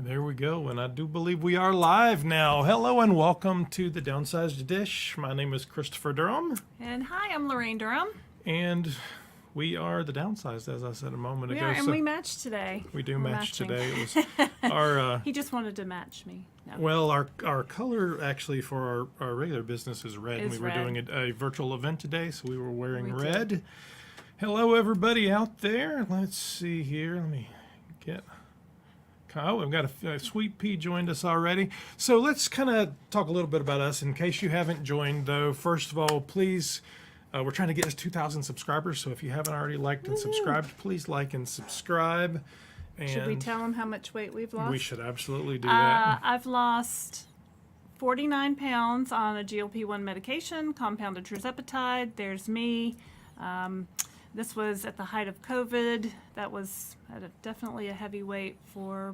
There we go, and I do believe we are live now. Hello and welcome to the Downsized Dish. My name is Christopher Durham. And hi, I'm Laraine Durham. And we are the Downsized, as I said a moment ago. And we matched today. We do We're match matching. today. It was our... He just wanted to match me. No. Well, our color actually for our regular business is red. Is We were red. doing a virtual event today, so we were wearing We red. did. Hello, everybody out there. Let's see here. Let me get... Oh, we've got a Sweet Pea joined us already. So let's kind of talk a little bit about us. In case you haven't joined, though, first of all, please, we're trying to get us 2,000 subscribers. So if you haven't already liked and subscribed, please like and subscribe. And Should we tell him how much weight we've lost? we should absolutely do that. I've lost 49 pounds on a GLP-1 medication, compounded Tirzepatide. There's me. This was at the height of COVID. That was definitely a heavy weight for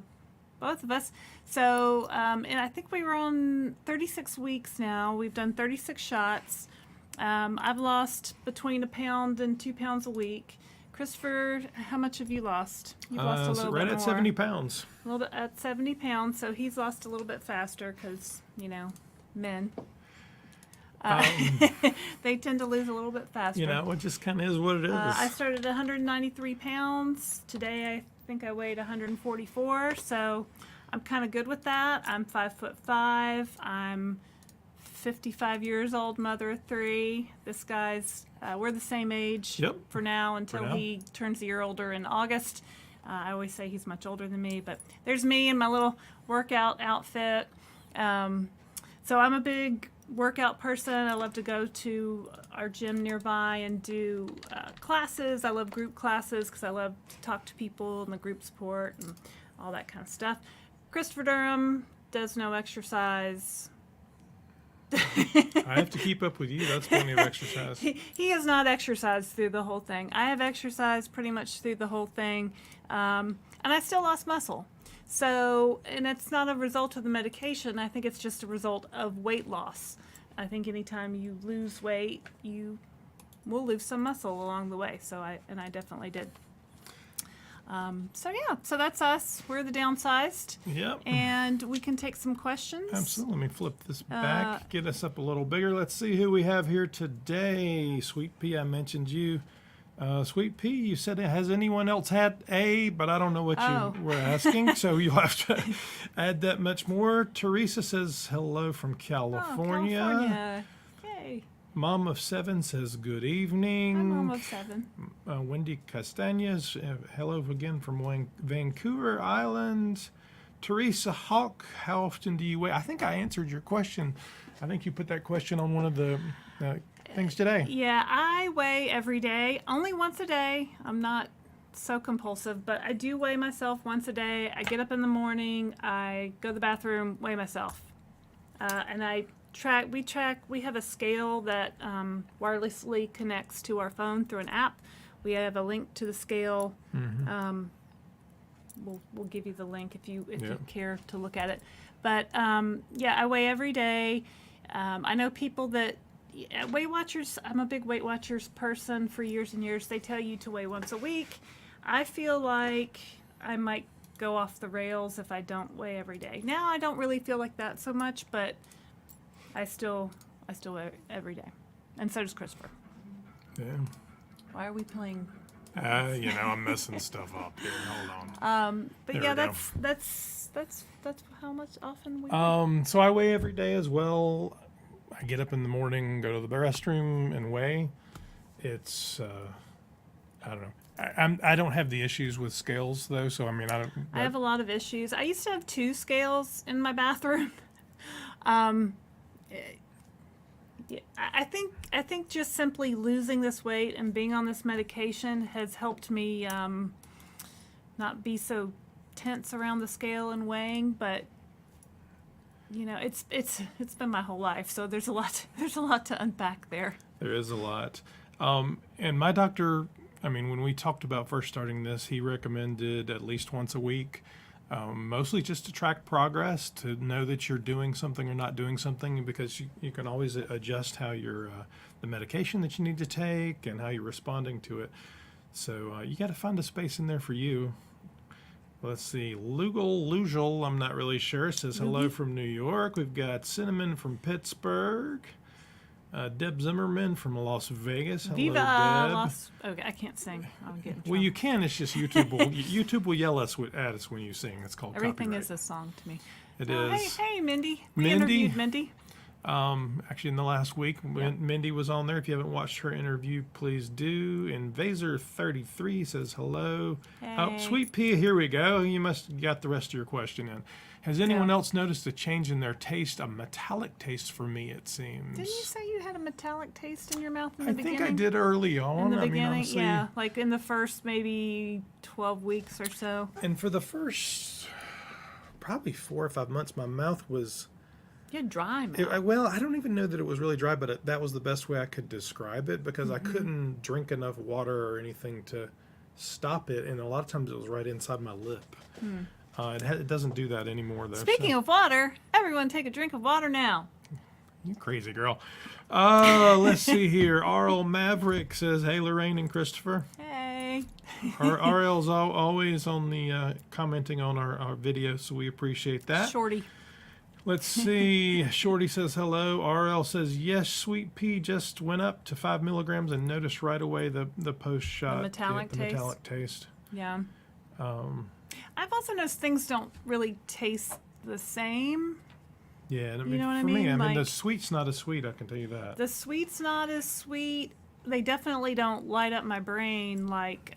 both of us. So, and I think we were on 36 weeks now. We've done 36 shots. I've lost between 1 pound and 2 pounds a week. Christopher, how much have you lost? You've lost a little bit right more. at 70 pounds. A little bit at 70 pounds, so he's lost a little bit faster because, you know, men. They tend to lose a little bit faster. You know, it just kind of is what it is. I started at 193 pounds. Today I think I weighed 144, so I'm kind of good with that. I'm 5'5". I'm 55 years old, mother of 3. This guy's, we're the same age for now until he turns a year older in August. I always say he's much older than me, but there's me in my little workout outfit. So I'm a big workout person. I love to go to our gym nearby and do classes. I love group classes because I love to talk to people and the group support and all that kind of stuff. Christopher Durham does no exercise. I have to keep up with you. That's plenty of exercise. He has not exercised through the whole thing. I have exercised pretty much through the whole thing, and I still lost muscle. So, and it's not a result of the medication. I think it's just a result of weight loss. I think anytime you lose weight, you will lose some muscle along the way. So I definitely did. So that's us. We're the Downsized. Yep. And we can take some questions. Absolutely. Let me flip this back, get us up a little bigger. Let's see who we have here today. Sweet Pea, I mentioned you. Sweet Pea, you said, has anyone else had a, but I don't know what you were asking, so you'll have to add that much more. Teresa says hello from California. Oh, California. Yay. Mom of 7 says good evening. Hi, Mom of 7. Wendy Castañas, hello again from Vancouver Island. Teresa Hawk, how often do you weigh? I think I answered your question. I think you put that question on one of the things today. Yeah, I weigh every day, only once a day. I'm not so compulsive, but I do weigh myself once a day. I get up in the morning, I go to the bathroom, weigh myself. And we have a scale that wirelessly connects to our phone through an app. We have a link to the scale. Mm-hmm. We'll give you the link if you care to look at it. But I weigh every day. I know people that Weight Watchers, I'm a big Weight Watchers person for years and years. They tell you to weigh once a week. I feel like I might go off the rails if I don't weigh every day. Now I don't really feel like that so much, but I still weigh every day. And so does Christopher. Yeah. Why are we playing? I'm messing stuff up here. Hold on. But there yeah, that's how much often we So I weigh every day as well. I get up in the morning, go to the restroom, and weigh. It's, I don't know. I don't have the issues with scales, though, so I mean, I have a lot of issues. I used to have 2 scales in my bathroom. I think just simply losing this weight and being on this medication has helped me not be so tense around the scale and weighing, but you know, it's been my whole life, so there's a lot to unpack there. There is a lot. And my doctor, I mean, when we talked about first starting this, he recommended at least once a week, mostly just to track progress, to know that you're doing something or not doing something, because you can always adjust how you're, the medication that you need to take and how you're responding to it. So you got to find a space in there for you. Let's see. Lugal, I'm not really sure, says hello from New York. We've got Cinnamon from Pittsburgh. Deb Zimmerman from Las Vegas. Hello, Viva Deb. Las. Okay, I can't sing. I'll get in trouble. Well, you can. It's just YouTube will yell at us when you sing. It's called Everything copyright. is a song to me. It Oh, is. Hey, Mindy. We Mindy? interviewed Mindy. Actually, in the last week, Mindy was on there. If you haven't watched her interview, please do. And Vaser33 says hello. Oh, Hey. Sweet Pea, here we go. You must have got the rest of your question in. Has anyone else noticed a change in their taste? A metallic taste for me, it seems. Didn't you say you had a metallic taste in your mouth in the I beginning? think I did early on. In the I mean, beginning, honestly, yeah. Like in the first maybe 12 weeks or so. And for the first probably 4 or 5 months, my mouth was... You had dry mouth. well, I don't even know that it was really dry, but that was the best way I could describe it because I couldn't drink enough water or anything to stop it, and a lot of times it was right inside my lip. It doesn't do that anymore, though. Speaking of water, everyone take a drink of water now. You crazy girl. Let's see here. RL Maverick says, hey, Laraine and Christopher. Hey. RL's always on the commenting on our videos, so we appreciate that. Shorty. Let's see. Shorty says hello. RL says, yes, Sweet Pea just went up to 5 milligrams and noticed right away the post-shot. metallic taste? Metallic taste. Yeah. I've also noticed things don't really taste the same. Yeah, and I mean, You know what I for me, mean? the Like- sweet's not as sweet, I can tell you that. The sweet's not as sweet. They definitely don't light up my brain like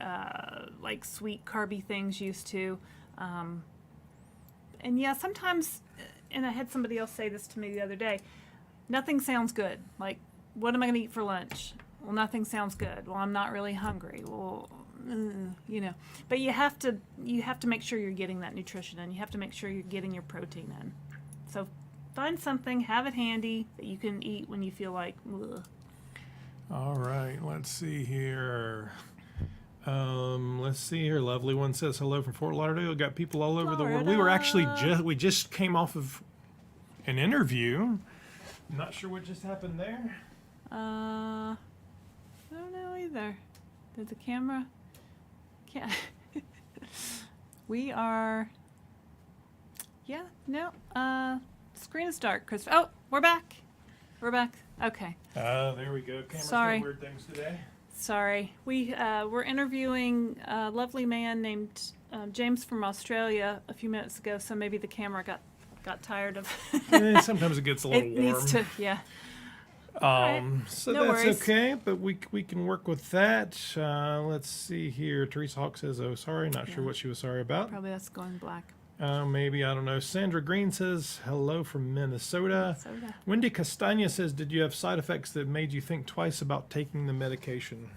sweet carby things used to. And yeah, sometimes, and I had somebody else say this to me the other day, nothing sounds good. Like, what am I going to eat for lunch? Well, nothing sounds good. Well, I'm not really hungry. Well, you know, but you have to make sure you're getting that nutrition in. You have to make sure you're getting your protein in. So find something, have it handy that you can eat when you feel like, ugh. All right, let's see here. Lovely one says hello from Fort Lauderdale. Got people all over the world. We were actually we just came off of an interview. Not sure what just happened there. I don't know either. Did the camera? Can't. We are. Yeah. No. Screen is dark, Chris. Oh, we're back. We're back. Okay. There we go. Camera's Sorry. got weird things today. Sorry. We were interviewing a lovely man named James from Australia a few minutes ago, so maybe the camera got tired of. Sometimes it gets a little It warm. needs to. Yeah. So No that's worries. okay, but we can work with that. Let's see here. Teresa Hawk says, oh, sorry. Not sure Yeah. what she was sorry about. Probably that's going black. Maybe, I don't know. Sandra Green says, hello from Minnesota. Soda. Wendy Castagna says, did you have side effects that made you think twice about taking the medication?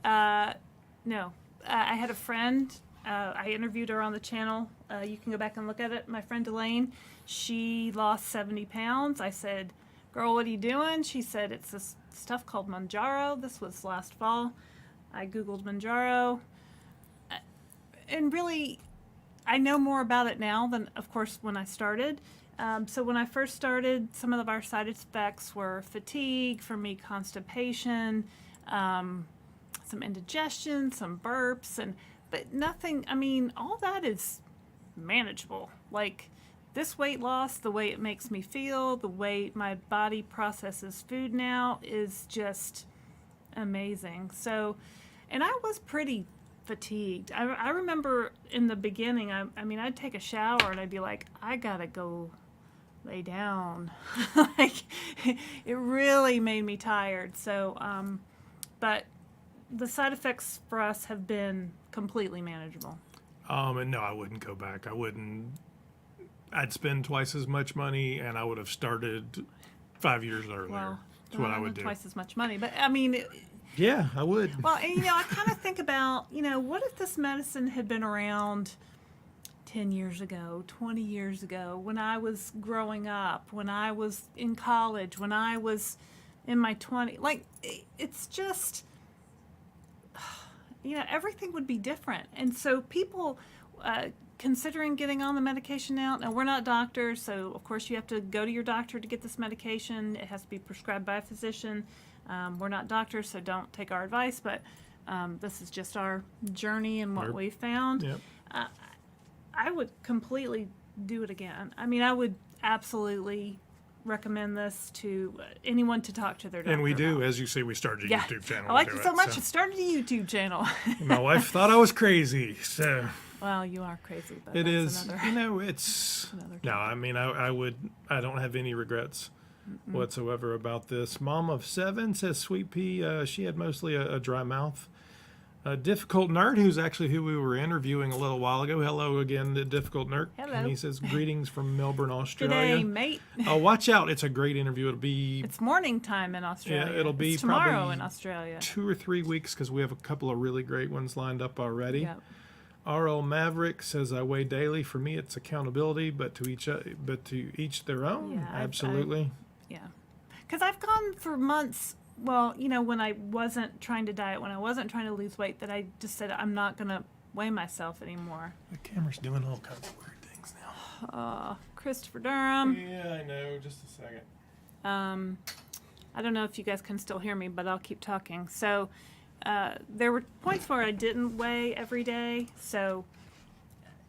No. I had a friend. I interviewed her on the channel. You can go back and look at it. My friend Elaine, she lost 70 pounds. I said, girl, what are you doing? She said, it's this stuff called Mounjaro. This was last fall. I Googled Mounjaro. And really, I know more about it now than, of course, when I started. So when I first started, some of our side effects were fatigue, for me, constipation, some indigestion, some burps, but nothing, I mean, all that is manageable. Like, this weight loss, the way it makes me feel, the way my body processes food now is just amazing. So, and I was pretty fatigued. I remember in the beginning, I mean, I'd take a shower and I'd be like, I gotta go lay down. Like, it really made me tired. So, but the side effects for us have been completely manageable. And no, I wouldn't go back. I'd spend twice as much money, and I would have started 5 years earlier. Well, That's what I would do. Twice as much money, but I mean, Yeah, I would. well, and, I kind of think about, what if this medicine had been around 10 years ago, 20 years ago, when I was growing up, when I was in college, when I was in my 20s. Like, it's just, everything would be different. And so people considering getting on the medication now, we're not doctors, so of course you have to go to your doctor to get this medication. It has to be prescribed by a physician. We're not doctors, so don't take our advice, but this is just our journey and what we've found. Yep. I would completely do it again. I mean, I would absolutely recommend this to anyone to talk to their doctor And we do, about. as you see, we started a Yeah. YouTube channel. I like to it do so much. I started a YouTube channel. My wife thought I was crazy, so Well, you are crazy, but it that's is. another. You know, it's another no. I mean, I don't have any regrets whatsoever about this. Mom of 7 says Sweet Pea. She had mostly a dry mouth. Difficult Nerd, who's actually who we were interviewing a little while ago. Hello again, the Difficult Nerd. Hello. And he says greetings from Melbourne, Australia. Today, mate. Watch out! It's a great interview. It'll be It's morning time in Australia. it'll be it's tomorrow probably in Australia. 2 or 3 weeks because we have a couple of really great ones lined up already. Yep. RL Maverick says I weigh daily. For me, it's accountability, but to each their own. Yeah, Absolutely. Yeah. Because I've gone for months, well, you know, when I wasn't trying to diet, when I wasn't trying to lose weight, that I just said I'm not going to weigh myself anymore. The camera's doing all kinds of weird things now. Christopher Durham. Yeah, I know. Just a second. I don't know if you guys can still hear me, but I'll keep talking. So there were points where I didn't weigh every day. So,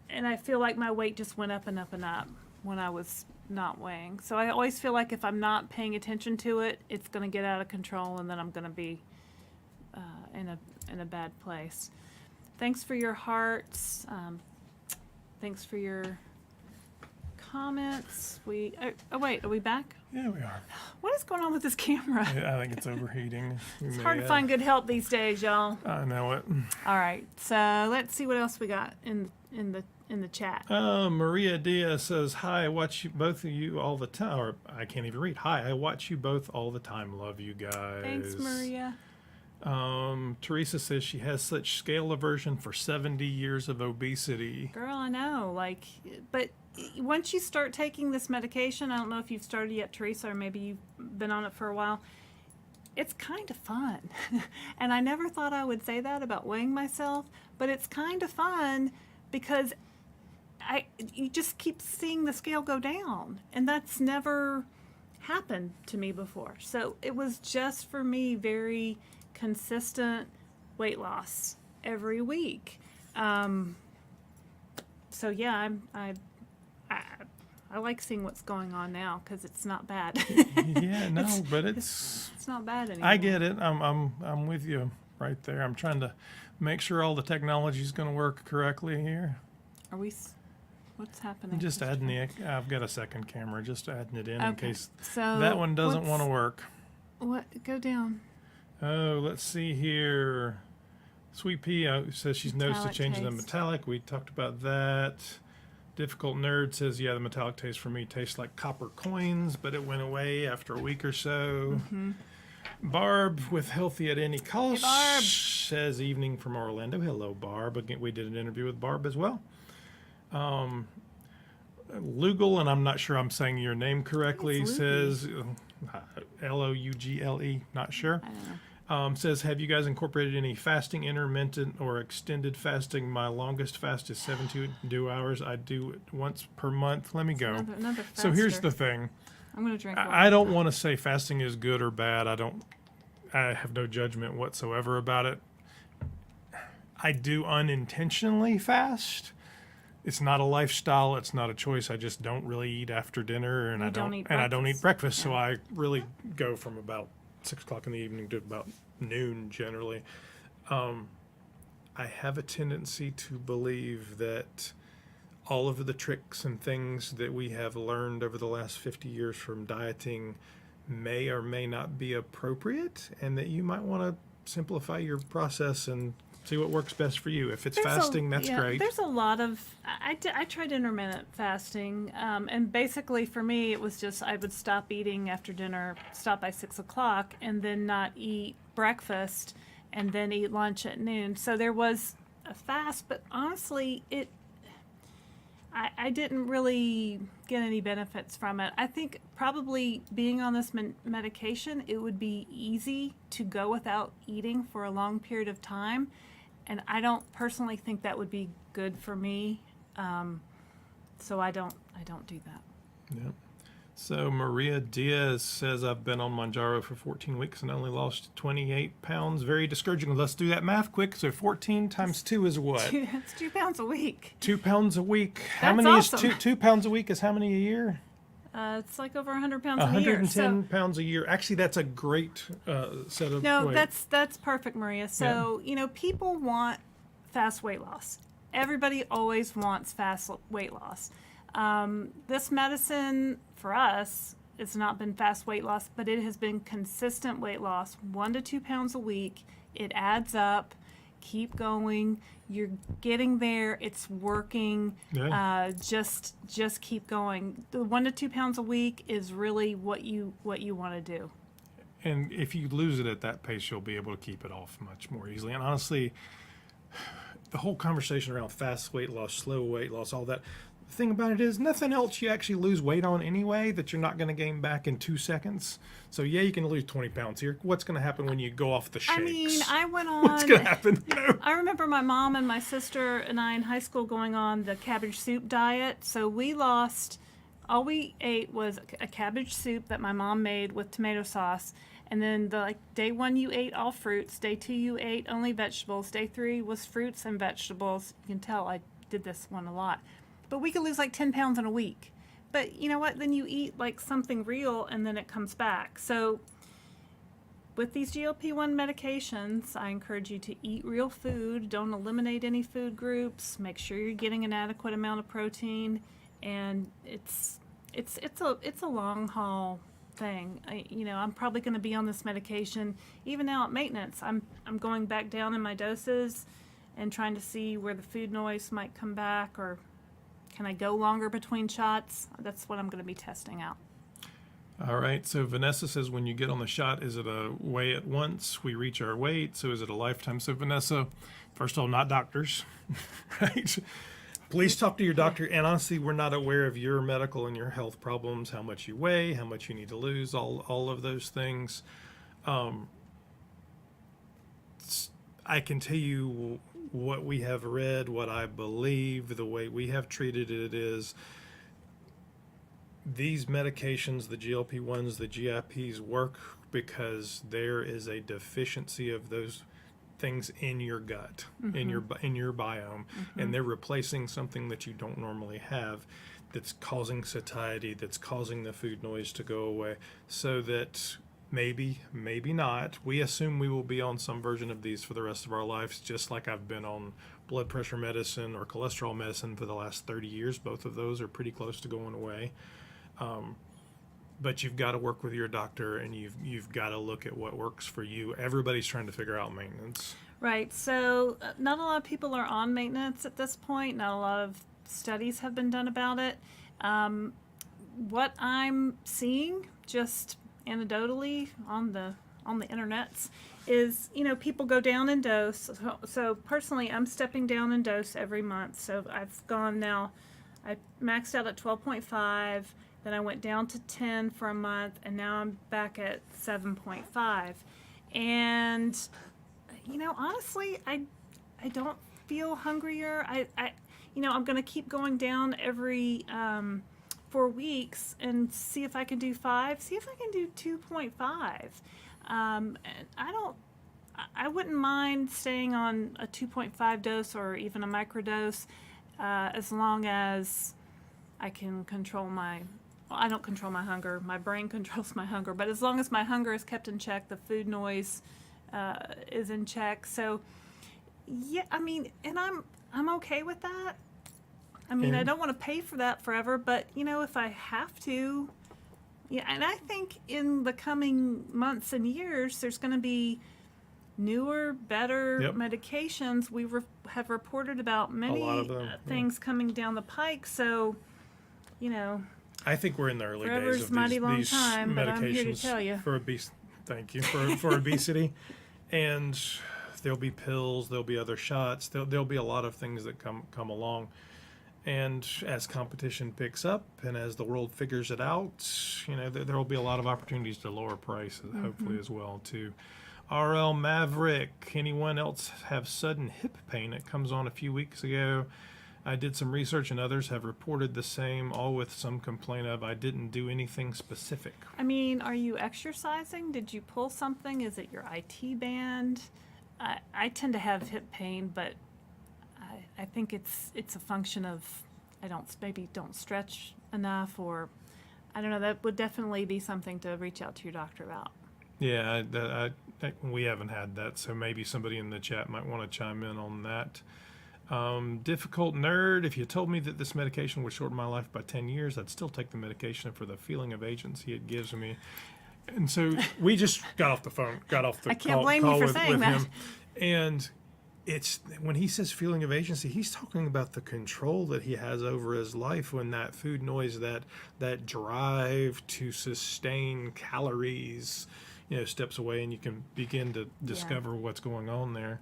and I feel like my weight just went up and up and up when I was not weighing. So I always feel like if I'm not paying attention to it, it's going to get out of control, and then I'm going to be in a bad place. Thanks for your hearts. Thanks for your comments. Oh wait, are we back? Yeah, we are. What is going on with this camera? Yeah, I think it's overheating. It's hard to find good help these days, y'all. I know it. All right, so let's see what else we got in the chat. Maria Diaz says, hi, I watch both of you all the time. Or I can't even read. Hi, I watch you both all the time. Love you guys. Thanks, Maria. Teresa says she has such scale aversion for 70 years of obesity. Girl, I know. But once you start taking this medication, I don't know if you've started yet, Teresa, or maybe you've been on it for a while. It's kind of fun. And I never thought I would say that about weighing myself, but it's kind of fun because you just keep seeing the scale go down, and that's never happened to me before. So it was just for me very consistent weight loss every week. So yeah, I like seeing what's going on now because it's not bad. Yeah, no, but it's not bad anymore. I get it. I'm with you right there. I'm trying to make sure all the technology is going to work correctly here. Are we? What's happening? Just adding I've got a second camera. Just adding it in case so that one doesn't want to work. What? Go down. Oh, let's see here. Sweet Pea says she's noticed a Metallic change in the taste. metallic. We talked about that. Difficult Nerd says, yeah, the metallic taste for me tastes like copper coins, but it went away after a week or so. Mm-hmm. Barb with Healthy at Any Cost Barb. says, evening from Orlando. Hello, Barb. Again, we did an interview with Barb as well. Lugal, and I'm not sure I'm saying your name correctly, It's says, Lougle, not sure. I don't know. Says, have you guys incorporated any fasting, intermittent, or extended fasting? My longest fast is 72 hours. I do it once per month. Let me go. Another So here's faster. the thing. I'm gonna drink. I don't want to say fasting is good or bad. I have no judgment whatsoever about it. I do unintentionally fast. It's not a lifestyle. It's not a choice. I just don't really eat after dinner, and I don't eat breakfast. So I really go from about 6 o'clock in the evening to about noon generally. I have a tendency to believe that all of the tricks and things that we have learned over the last 50 years from dieting may or may not be appropriate, and that you might want to simplify your process and see what works best for you. If it's fasting, that's great. There's a lot of, I tried intermittent fasting, and basically for me it was just I would stop eating after dinner, stop by 6 o'clock, and then not eat breakfast, and then eat lunch at noon. So there was a fast, but honestly, I didn't really get any benefits from it. I think probably being on this medication, it would be easy to go without eating for a long period of time. And I don't personally think that would be good for me. So I don't do that. Yep. So Maria Diaz says, I've been on Mounjaro for 14 weeks and only lost 28 pounds. Very discouraging. Let's do that math quick. So 14 times 2 is what? That's 2 pounds a week. 2 pounds a week. How That's many awesome. is 2 pounds a week is how many a year? It's like over 100 pounds a year. 110 pounds a year. Actually, that's a great set of No, weight. that's perfect, Maria. So, people want fast weight loss. Everybody always wants fast weight loss. This medicine for us, it's not been fast weight loss, but it has been consistent weight loss, 1 to 2 pounds a week. It adds up. Keep going. You're getting there. It's working. Yeah. Just keep going. The 1 to 2 pounds a week is really what you want to do. And if you lose it at that pace, you'll be able to keep it off much more easily. And honestly, the whole conversation around fast weight loss, slow weight loss, all that, the thing about it is nothing else you actually lose weight on anyway that you're not going to gain back in 2 seconds. So yeah, you can lose 20 pounds here. What's going to happen when you go off the shakes? I mean, I went on. What's going to happen? I remember my mom and my sister and I in high school going on the cabbage soup diet. So we lost, all we ate was a cabbage soup that my mom made with tomato sauce. And then day 1 you ate all fruits, day 2 you ate only vegetables, day 3 was fruits and vegetables. You can tell I did this one a lot. But we could lose like 10 pounds in a week. But you know what? Then you eat like something real and then it comes back. So with these GLP-1 medications, I encourage you to eat real food. Don't eliminate any food groups. Make sure you're getting an adequate amount of protein. And it's a long haul thing. I'm probably going to be on this medication even now at maintenance. I'm going back down in my doses and trying to see where the food noise might come back, or can I go longer between shots? That's what I'm going to be testing out. All right. So Vanessa says, when you get on the shot, is it a weigh at once we reach our weight? So is it a lifetime? So Vanessa, first of all, not doctors, right? Please talk to your doctor. And honestly, we're not aware of your medical and your health problems, how much you weigh, how much you need to lose, all of those things. I can tell you what we have read, what I believe, the way we have treated it is these medications, the GLP-1s, the GIPs work because there is a deficiency of those things in your gut, in your biome, and they're replacing something that you don't normally have that's causing satiety, that's causing the food noise to go away, so that maybe not. We assume we will be on some version of these for the rest of our lives, just like I've been on blood pressure medicine or cholesterol medicine for the last 30 years. Both of those are pretty close to going away. But you've got to work with your doctor, and you've got to look at what works for you. Everybody's trying to figure out maintenance. Right. So not a lot of people are on maintenance at this point. Not a lot of studies have been done about it. What I'm seeing, just anecdotally on the internets, is people go down in dose. So personally, I'm stepping down in dose every month. So I've gone now. I maxed out at 12.5. Then I went down to 10 for a month, and now I'm back at 7.5. And honestly, I don't feel hungrier. I'm going to keep going down every 4 weeks and see if I can do 5. See if I can do 2.5. I wouldn't mind staying on a 2.5 dose or even a microdose as long as I can control I don't control my hunger. My brain controls my hunger. But as long as my hunger is kept in check, the food noise is in check. So, yeah, and I'm okay with that. I don't want to pay for that forever, but, if I have to, yeah, and I think in the coming months and years, there's going to be newer, better medications. We have reported about many things coming down the pike. So, I think we're in the early forever's days of mighty these long time, but I'm here to medications tell you. for obesity. Thank you for obesity, and there'll be pills, there'll be other shots, there'll be a lot of things that come along, and as competition picks up and as the world figures it out, there will be a lot of opportunities to lower prices, hopefully as well too. RL Maverick, anyone else have sudden hip pain? It comes on a few weeks ago. I did some research and others have reported the same, all with some complaint of I didn't do anything specific. I mean, are you exercising? Did you pull something? Is it your IT band? I tend to have hip pain, but I think it's a function of I don't stretch enough, or I don't know. That would definitely be something to reach out to your doctor about. Yeah, we haven't had that, so maybe somebody in the chat might want to chime in on that. Difficult nerd, if you told me that this medication would shorten my life by 10 years, I'd still take the medication for the feeling of agency it gives me. And so we just got off the I can't call, blame call you for with saying that. him. And it's when he says feeling of agency, he's talking about the control that he has over his life when that food noise, that drive to sustain calories, steps away, and you can begin to discover what's going on there.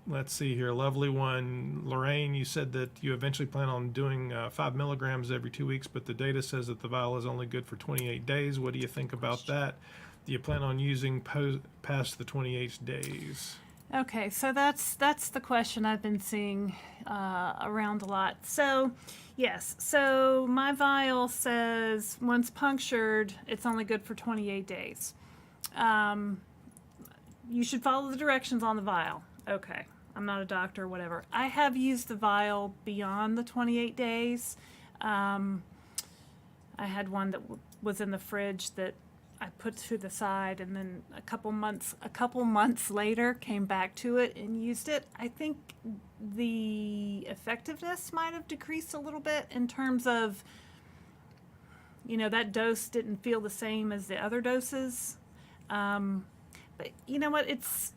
Let's see here. Lovely one. Laraine, you said that you eventually plan on doing 5 milligrams every 2 weeks, but the data says that the vial is only good for 28 days. What do you think about that? Do you plan on using past the 28 days? Okay, so that's the question I've been seeing around a lot. So, yes, so my vial says once punctured, it's only good for 28 days. You should follow the directions on the vial. Okay, I'm not a doctor, whatever. I have used the vial beyond the 28 days. I had one that was in the fridge that I put to the side, and then a couple months later came back to it and used it. I think the effectiveness might have decreased a little bit in terms of, that dose didn't feel the same as the other doses. But you know what? It's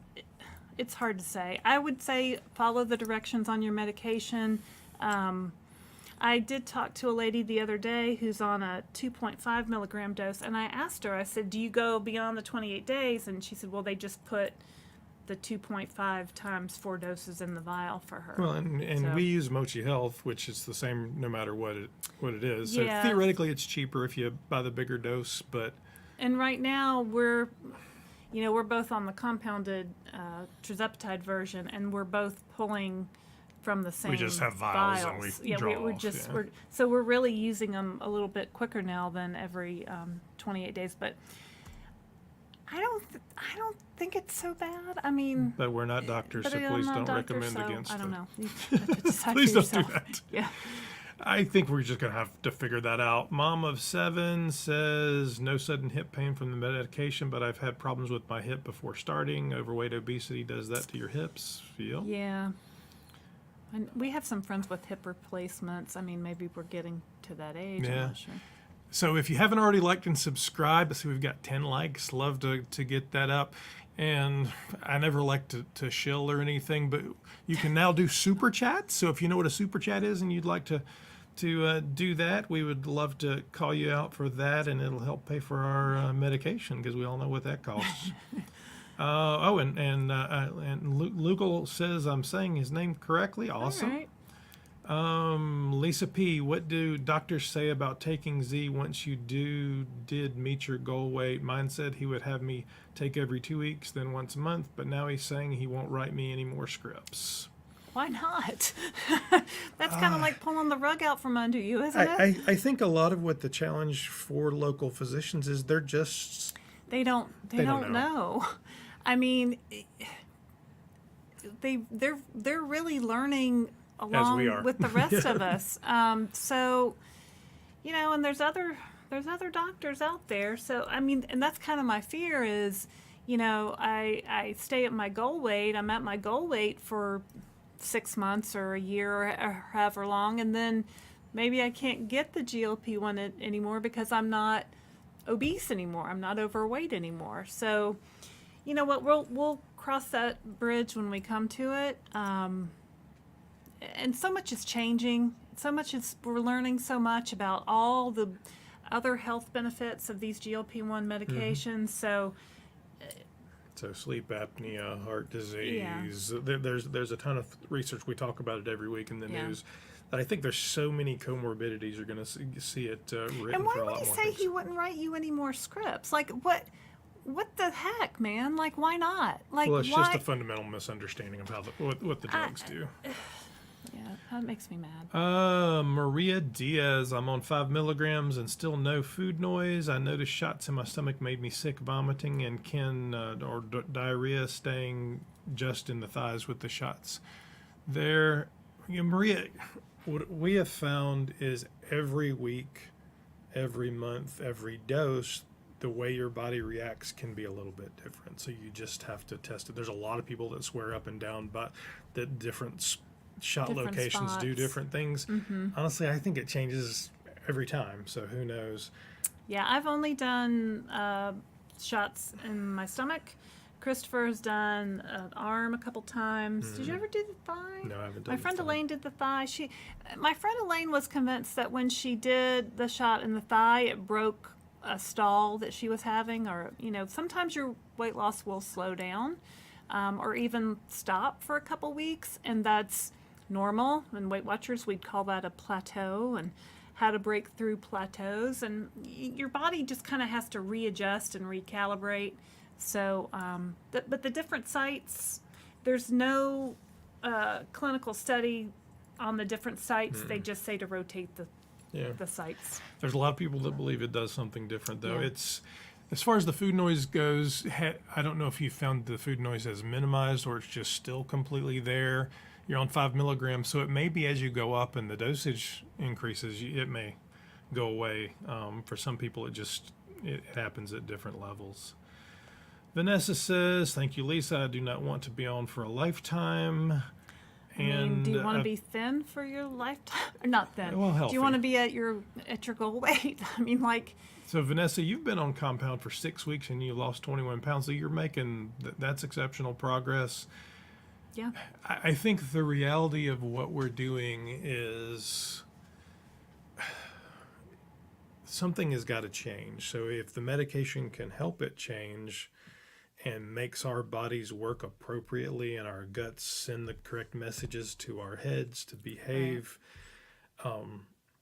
hard to say. I would say follow the directions on your medication. I did talk to a lady the other day who's on a 2.5 milligram dose, and I asked her, I said, do you go beyond the 28 days? And she said, well, they just put the 2.5 times 4 doses in the vial for her. Well, and So- we use Mochi Health, which is the same no matter what it is. So Yeah. theoretically, it's cheaper if you buy the bigger dose, but And right now we're both on the compounded Tirzepatide version, and we're both pulling from the same just have vials and we draw we're off, just yeah. we're really using them a little bit quicker now than every 28 days. But I don't think it's so bad. I mean, but we're not doctors, but so I'm please not a don't doctor, recommend so against I don't it. know. You have to decide Please for don't do yourself. that. Yeah. I think we're just going to have to figure that out. Mom of 7 says, no sudden hip pain from the medication, but I've had problems with my hip before starting. Overweight, obesity does that to your hips. Feel? Yeah. And we have some friends with hip replacements. I mean, maybe we're getting to that age. I'm Yeah. not sure. So if you haven't already liked and subscribed, let's see, we've got 10 likes. Love to get that up. And I never like to shill or anything, but you can now do super chats. So if you know what a super chat is and you'd like to do that, we would love to call you out for that, and it'll help pay for our medication, because we all know what that costs. And Lugal says I'm saying his name correctly. Awesome. All right. Lisa P, what do doctors say about taking Z once you did meet your goal weight? Mine said he would have me take every 2 weeks, then once a month, but now he's saying he won't write me any more scripts. Why not? That's kind of like pulling the rug out from under you, isn't it? I think a lot of what the challenge for local physicians is they're just They don't know. I mean, they're really learning along we are. with the rest of us. So, and there's other doctors out there. So, I mean, and that's kind of my fear is, I stay at my goal weight. I'm at my goal weight for 6 months or a year or however long, and then maybe I can't get the GLP-1 anymore because I'm not obese anymore. I'm not overweight anymore. So, you know what? We'll cross that bridge when we come to it. And so much is changing. We're learning so much about all the other health benefits of these GLP-1 medications. So sleep apnea, heart disease. There's a ton of research. We talk about it every week in the news. That I think there's so many comorbidities you're going to see it written and why for a would lot he more say things. he wouldn't write you any more scripts? Like what the heck, man? Like why not? Like Well, it's why? just a fundamental misunderstanding of how what the drugs do. Yeah, that makes me mad. Maria Diaz, I'm on 5 milligrams and still no food noise. I noticed shots in my stomach made me sick, vomiting, and diarrhea staying just in the thighs with the shots. There, Maria, what we have found is every week, every month, every dose, the way your body reacts can be a little bit different. So you just have to test it. There's a lot of people that swear up and down, but that different shot Different locations do spots. different things. Honestly, I think it changes every time. So who knows? Yeah, I've only done shots in my stomach. Christopher's done an arm a couple times. Did you ever do the thigh? No, I haven't done My friend the thigh. Elaine did the thigh. My friend Elaine was convinced that when she did the shot in the thigh, it broke a stall that she was having, or sometimes your weight loss will slow down, or even stop for a couple weeks, and that's normal. In Weight Watchers, we'd call that a plateau, and how to break through plateaus, and your body just kind of has to readjust and recalibrate. So, but the different sites, there's no clinical study on the different sites. They just say to rotate the sites. There's a lot of people that believe it does something different, though. Yeah. It's as far as the food noise goes. I don't know if you found the food noise as minimized or it's just still completely there. You're on 5 milligrams, so it may be as you go up and the dosage increases, it may go away. For some people, it happens at different levels. Vanessa says, "Thank you, Lisa. I do not want to be on for a lifetime." Do you want to be thin for your lifetime? Or not thin. Well, Do healthy. you want to be at your goal weight? So Vanessa, you've been on compound for 6 weeks and you lost 21 pounds. So you're making that's exceptional progress. Yeah. I think the reality of what we're doing is something has got to change. So if the medication can help it change and makes our bodies work appropriately and our guts send the correct messages to our heads to behave,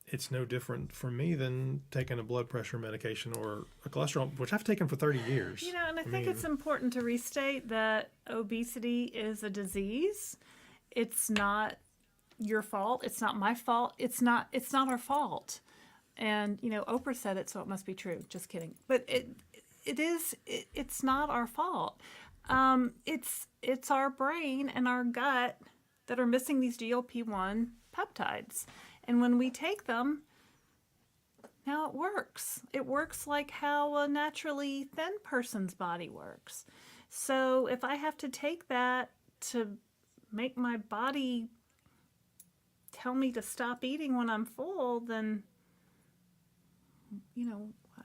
it's no different for me than taking a blood pressure medication or a cholesterol, which I've taken for 30 years. And I think it's important to restate that obesity is a disease. It's not your fault. It's not my fault. It's not our fault. And, Oprah said it, so it must be true. Just kidding. But it's not our fault. It's our brain and our gut that are missing these GLP-1 peptides. And when we take them, now it works. It works like how a naturally thin person's body works. So if I have to take that to make my body tell me to stop eating when I'm full, then,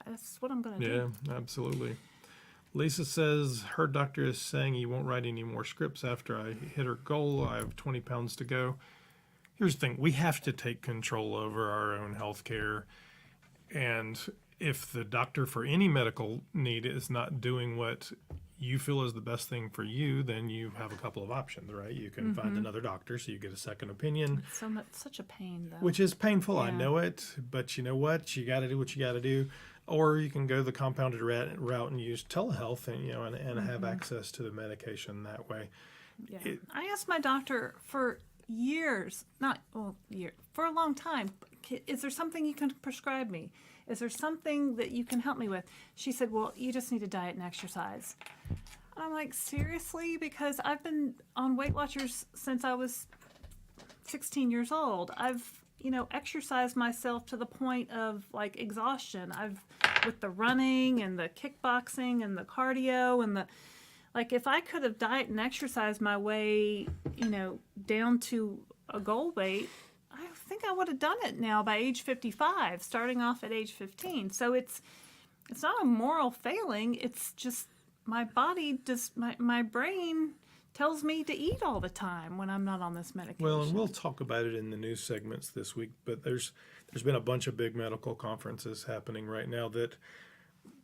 that's what I'm going to do. Yeah, absolutely. Lisa says her doctor is saying he won't write any more scripts after I hit her goal. I have 20 pounds to go. Here's the thing. We have to take control over our own health care. And if the doctor for any medical need is not doing what you feel is the best thing for you, then you have a couple of options, right? You can find another doctor so you get a second opinion. Such a pain, though. Which is painful, Yeah. I know it, but you know what? You got to do what you got to do. Or you can go the compounded route and use telehealth and have access to the medication that way. Yeah. I asked my doctor for years, for a long time, is there something you can prescribe me? Is there something that you can help me with? She said, well, you just need to diet and exercise. And I'm like, seriously? Because I've been on Weight Watchers since I was 16 years old. I've, exercised myself to the point of exhaustion. With the running and the kickboxing and the cardio and if I could have diet and exercised my way, down to a goal weight, I think I would have done it now by age 55, starting off at age 15. So it's not a moral failing. It's just my body, my brain tells me to eat all the time when I'm not on this medication. Well, and we'll talk about it in the news segments this week, but there's been a bunch of big medical conferences happening right now that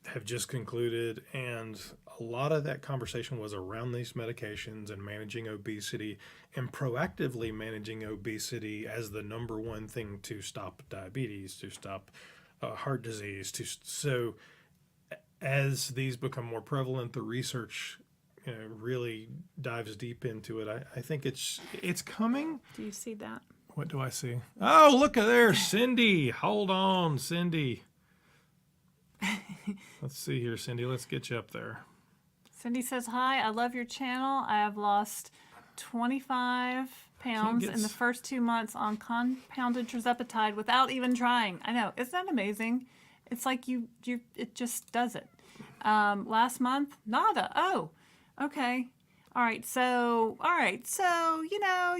have just concluded, and a lot of that conversation was around these medications and managing obesity and proactively managing obesity as the number one thing to stop diabetes, to stop heart disease. So as these become more prevalent, the research really dives deep into it. I think it's coming. Do you see that? What do I see? Oh, look at there, Cindy. Hold on, Cindy. Let's see here, Cindy. Let's get you up there. Cindy says, hi, I love your channel. I have lost 25 pounds in the first 2 months on compounded Tirzepatide without even trying. I know. Isn't that amazing? It's like it just does it. Last month, nada. Oh, okay. All right. So,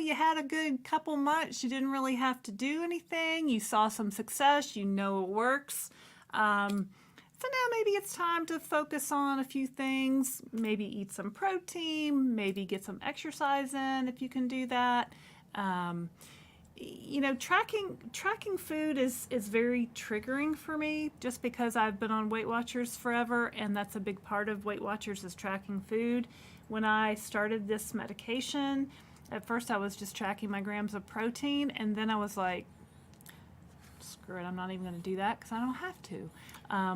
you had a good couple months. You didn't really have to do anything. You saw some success. You know it works. So now maybe it's time to focus on a few things. Maybe eat some protein. Maybe get some exercise in if you can do that. Tracking food is very triggering for me just because I've been on Weight Watchers forever, and that's a big part of Weight Watchers is tracking food. When I started this medication, at first I was just tracking my grams of protein, and then I was like, screw it, I'm not even going to do that because I don't have to.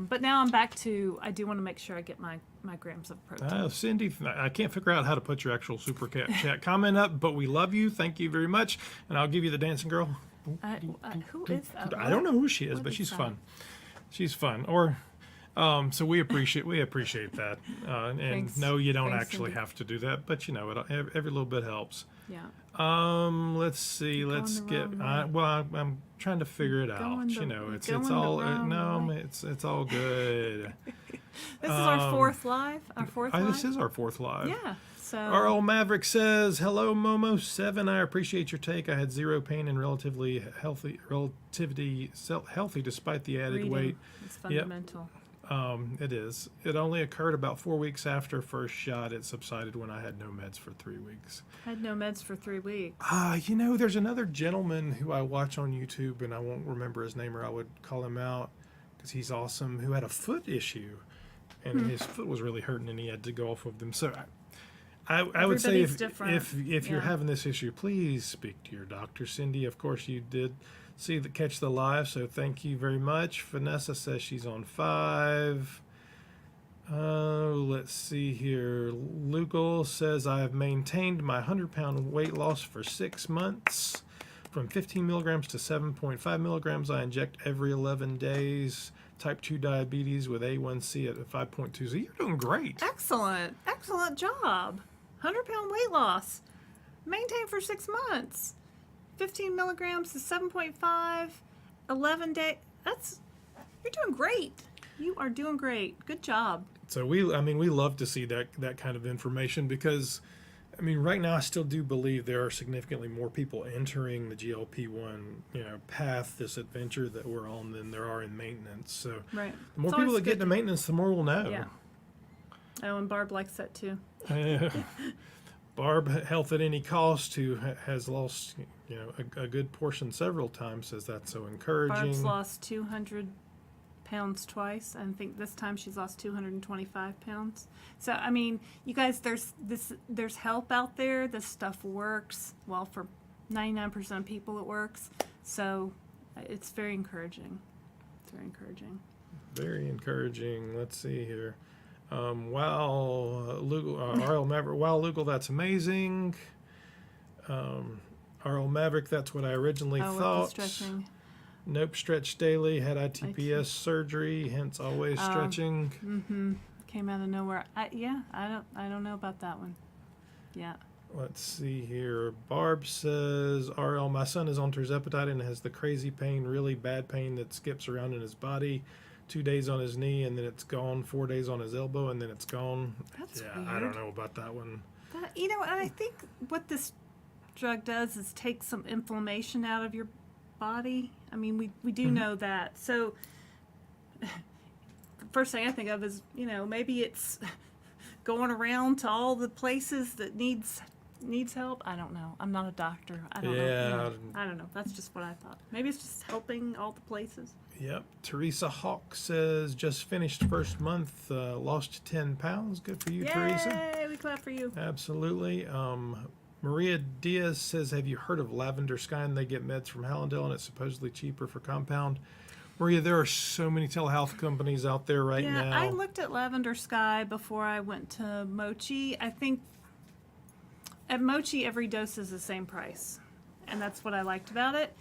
But now I'm back to, I do want to make sure I get my grams of protein. Cindy, I can't figure out how to put your actual super chat comment up, but we love you. Thank you very much. And I'll give you the dancing girl. Who is that? I don't know who she is, but she's fun. She's fun. Or, so we appreciate that. And Thanks. no, you don't Thanks, actually Cindy. have to do that, but every little bit helps. Yeah. Let's see. Let's the get. wrong way. I'm trying to figure it out. It's all it's all good. This is our fourth live. This is our fourth live. Yeah. So. Our old Maverick says, "Hello, Momo7. I appreciate your take. I had zero pain and relatively healthy despite the added Reading weight. is fundamental. It is. It only occurred about 4 weeks after first shot. It subsided when I had no meds for 3 weeks." I had no meds for 3 weeks. There's another gentleman who I watch on YouTube, and I won't remember his name, or I would call him out because he's awesome, who had a foot issue, and his foot was really hurting, and he had to go off of them. So I would say if you're having this issue, please speak to your doctor. Cindy, of course, you did catch the live, so thank you very much. Vanessa says she's on 5. Let's see here. Lugal says, I have maintained my 100-pound weight loss for 6 months. From 15 milligrams to 7.5 milligrams. I inject every 11 days. Type 2 diabetes with A1C at 5.2. So you're doing great. Excellent job. 100-pound weight loss. Maintained for 6 months. 15 milligrams to 7.5, 11 days. You're doing great. You are doing great. Good job. So we love to see that kind of information because, right now I still do believe there are significantly more people entering the GLP-1, path, this adventure that we're on than there are in maintenance. So right. The more people that get into maintenance, the more we'll know. Yeah. Oh, and Barb likes that too. Barb, health at any cost, who has lost, a good portion several times, says that's so encouraging. Barb's lost 200 pounds twice. I think this time she's lost 225 pounds. So, you guys, there's help out there. This stuff works. Well, for 99% of people, it works. So, it's very encouraging. It's very encouraging. Very encouraging. Let's see here. RL Maverick, wow, Lugal, that's amazing. RL Maverick, that's what I originally thought. With the stretching. Nope, stretch daily, had ITPS surgery, hence always stretching. Mm-hmm. Came out of nowhere. I don't know about that one. Yeah. Let's see here. Barb says, RL, my son is on Tirzepatide and has the crazy pain, really bad pain that skips around in his body. 2 days on his knee, and then it's gone. 4 days on his elbow, and then it's gone. That's weird. I don't know about that one. I think what this drug does is take some inflammation out of your body. We do know that. So the first thing I think of is, maybe it's going around to all the places that needs help. I don't know. I'm not a doctor. I don't know. I don't know. That's just what I thought. Maybe it's just helping all the places. Yep. Teresa Hawk says, just finished first month, lost 10 pounds. Good for you, Yay, Teresa. we clap for you. Absolutely. Maria Diaz says, have you heard of Lavender Sky? And they get meds from Hallandale, and it's supposedly cheaper for compound. Maria, there are so many telehealth companies out there right Yeah, now. I looked at Lavender Sky before I went to Mochi. I think at Mochi, every dose is the same price, and that's what I liked about it.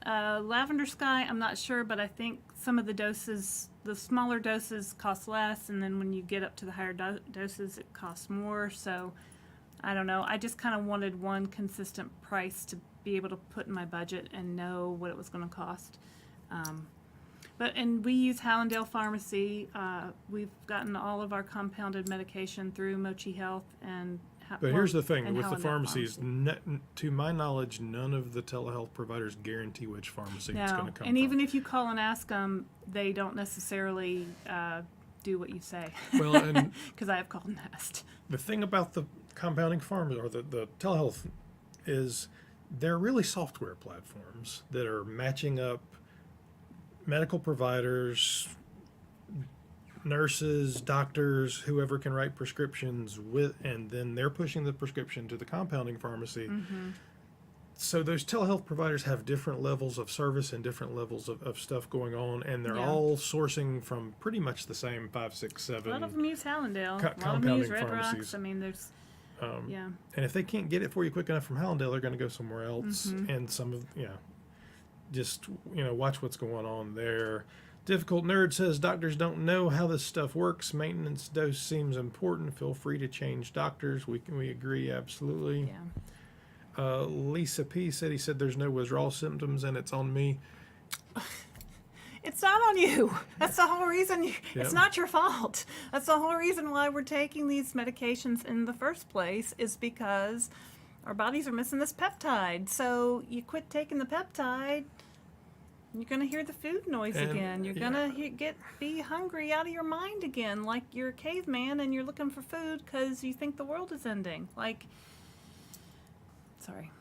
Lavender Sky, I'm not sure, but I think some of the doses, the smaller doses cost less, and then when you get up to the higher doses, it costs more. So I don't know. I just kind of wanted one consistent price to be able to put in my budget and know what it was going to cost. And we use Hallandale Pharmacy. We've gotten all of our compounded medication through Mochi Health and. But here's the thing and with the Hallandale pharmacies. Pharmacy. To my knowledge, none of the telehealth providers guarantee which pharmacy it's going to come and from. even if you call and ask them, they don't necessarily do what you say. Well, and because I have called and asked. the thing about the compounding pharmacy or the telehealth is they're really software platforms that are matching up medical providers, nurses, doctors, whoever can write prescriptions with, and then they're pushing the prescription to the compounding pharmacy. Mm-hmm. So those telehealth providers have different levels of service and different levels of stuff going on, and they're all sourcing from pretty much the same 5, 6, 7. A lot of them use Hallandale. A lot of them compounding use Red pharmacies. Rocks. I mean, there's yeah. And if they can't get it for you quick enough from Hallandale, they're going to go somewhere else. Mm-hmm. And some of just watch what's going on there. Difficult Nerd says doctors don't know how this stuff works. Maintenance dose seems important. Feel free to change doctors. We agree absolutely. Yeah. Lisa P said he said there's no withdrawal symptoms and it's on me. It's not on you. That's the whole reason. It's Yep. not your fault. That's the whole reason why we're taking these medications in the first place is because our bodies are missing this peptide. So you quit taking the peptide, you're going to hear the food noise And, again. You're going to be hungry out of your mind again, like you're a caveman and you're looking for food because you think the world is ending. Like, sorry.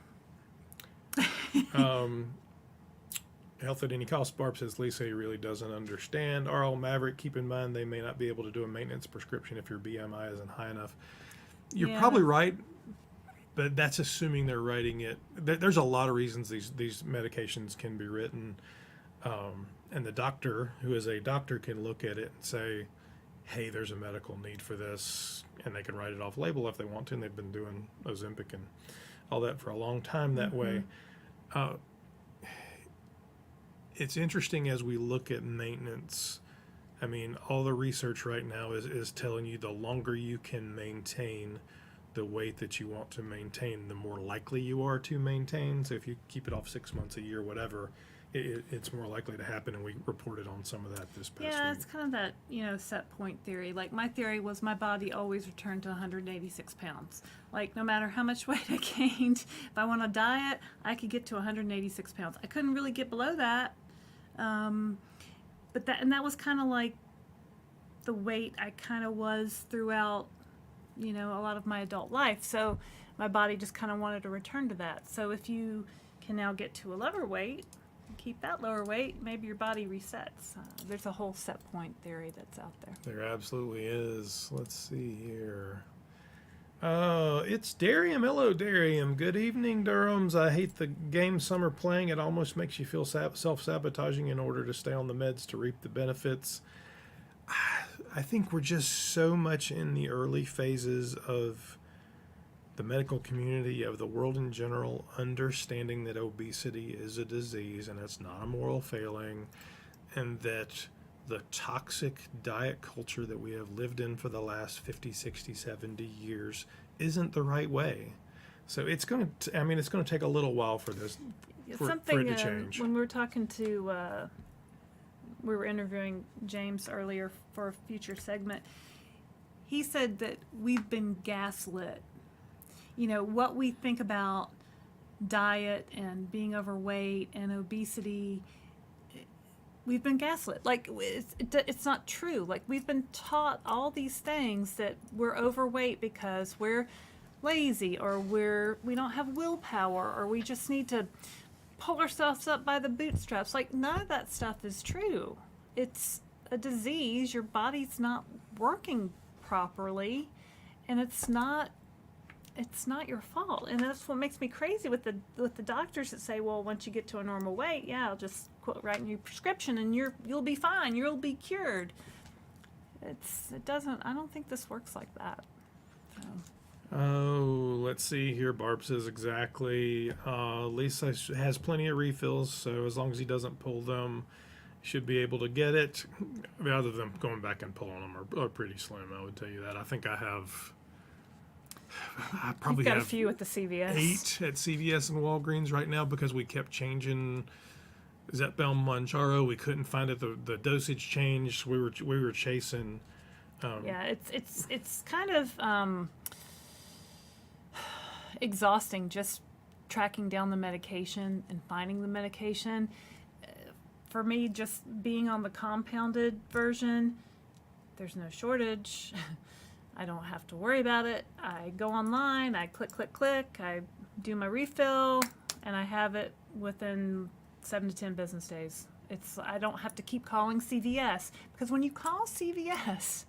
Health at any cost. Barb says Lisa he really doesn't understand. RL Maverick, keep in mind they may not be able to do a maintenance prescription if your BMI isn't high enough. You're probably right, but that's assuming they're writing it. There's a lot of reasons these medications can be written, and the doctor, who is a doctor, can look at it and say, hey, there's a medical need for this, and they can write it off label if they want to, and they've been doing Ozempic and all that for a long time that way. It's interesting as we look at maintenance. I mean, all the research right now is telling you the longer you can maintain the weight that you want to maintain, the more likely you are to maintain. So if you keep it off 6 months, a year, whatever, it's more likely to happen. And we reported on some of that this past week. Yeah, it's kind of that, set point theory. Like, my theory was my body always returned to 186 pounds. Like, no matter how much weight I gained, if I went on a diet, I could get to 186 pounds. I couldn't really get below that. But that was kind of like the weight I kind of was throughout, a lot of my adult life. So my body just kind of wanted to return to that. So if you can now get to a lower weight, keep that lower weight, maybe your body resets. There's a whole set point theory that's out there. There absolutely is. Let's see here. It's Darium. Hello, Darium. Good evening, Durhams. I hate the game some are playing. It almost makes you feel self-sabotaging in order to stay on the meds to reap the benefits. I think we're just so much in the early phases of the medical community, of the world in general, understanding that obesity is a disease and it's not a moral failing, and that the toxic diet culture that we have lived in for the last 50, 60, 70 years isn't the right way. So it's going to take a little while for this, for it to change. When we were talking to, we were interviewing James earlier for a future segment, he said that we've been gaslit. What we think about diet and being overweight and obesity, we've been gaslit. Like, it's not true. Like, we've been taught all these things that we're overweight because we're lazy, or we don't have willpower, or we just need to pull ourselves up by the bootstraps. Like, none of that stuff is true. It's a disease. Your body's not working properly, and it's not your fault. And that's what makes me crazy with the doctors that say, well, once you get to a normal weight, I'll just writing you a prescription and you'll be fine, you'll be cured. I don't think this works like that. So. Oh, let's see here. Barb says exactly. Lisa has plenty of refills, so as long as he doesn't pull them, he should be able to get it. The other than going back and pulling them are pretty slim, I would tell you that. I think I probably You've got have a few at the CVS. 8 at CVS and Walgreens right now because we kept changing Zepbound Mounjaro. We couldn't find it. The dosage changed. We were chasing. Yeah, it's kind of exhausting just tracking down the medication and finding the medication. For me, just being on the compounded version, there's no shortage. I don't have to worry about it. I go online, I click, I do my refill, and I have it within 7 to 10 business days. I don't have to keep calling CVS, because when you call CVS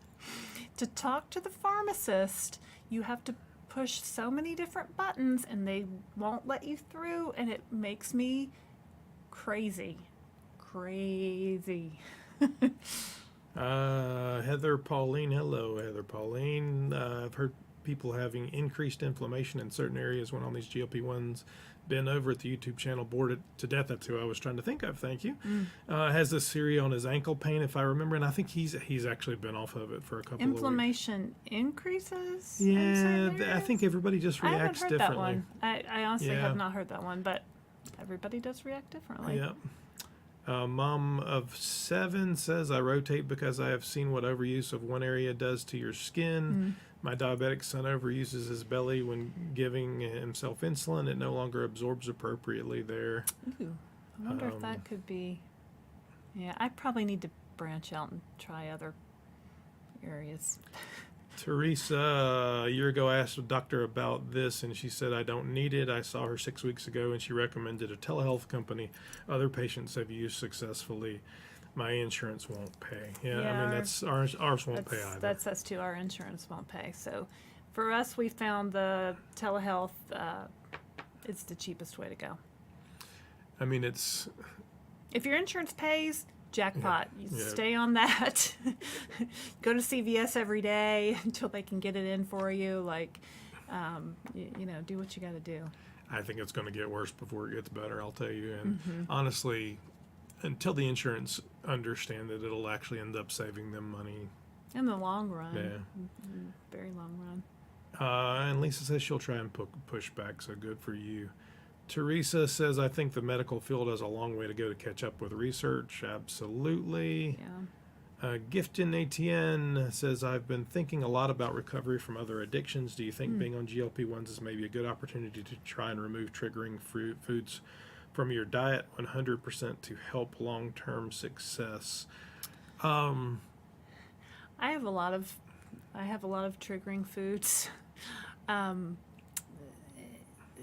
to talk to the pharmacist, you have to push so many different buttons and they won't let you through, and it makes me crazy. Heather Pauline, hello Heather Pauline. I've heard people having increased inflammation in certain areas when on these GLP-1s. Been over at the YouTube channel, bored it to death. That's who I was trying to think of. Thank you. Has this theory on his ankle pain, if I remember, and I think he's actually been off of it for a couple of weeks. Inflammation increases? Yeah, I think everybody just reacts differently. That one. I honestly have not heard that one, but everybody does react differently. Yep. Mom of 7 says, I rotate because I have seen what overuse of one area does to your skin. My diabetic son overuses his belly when giving himself insulin. It no longer absorbs appropriately there. Ooh, I wonder if that could be... Yeah, I probably need to branch out and try other areas. Teresa, a year ago, I asked a doctor about this, and she said, I don't need it. I saw her 6 weeks ago, and she recommended a telehealth company other patients have used successfully. My insurance won't pay. Yeah, I mean, that's ours won't pay either. That's us too. Our insurance won't pay. So for us, we found the telehealth, it's the cheapest way to go. I mean, it's... If your insurance pays, jackpot. Yeah, You stay on that. Go to CVS every day until they can get it in for you. Like, do what you got to do. I think it's going to get worse before it gets better, I'll tell you. And honestly, until the insurance understand that, it'll actually end up saving them money. In the long run. Yeah. Very long run. And Lisa says she'll try and push back, so good for you. Teresa says, I think the medical field has a long way to go to catch up with research. Absolutely. Yeah. Gifton ATN says, I've been thinking a lot about recovery from other addictions. Do you think being on GLP-1s is maybe a good opportunity to try and remove triggering foods from your diet 100% to help long-term success? I have a lot of triggering foods.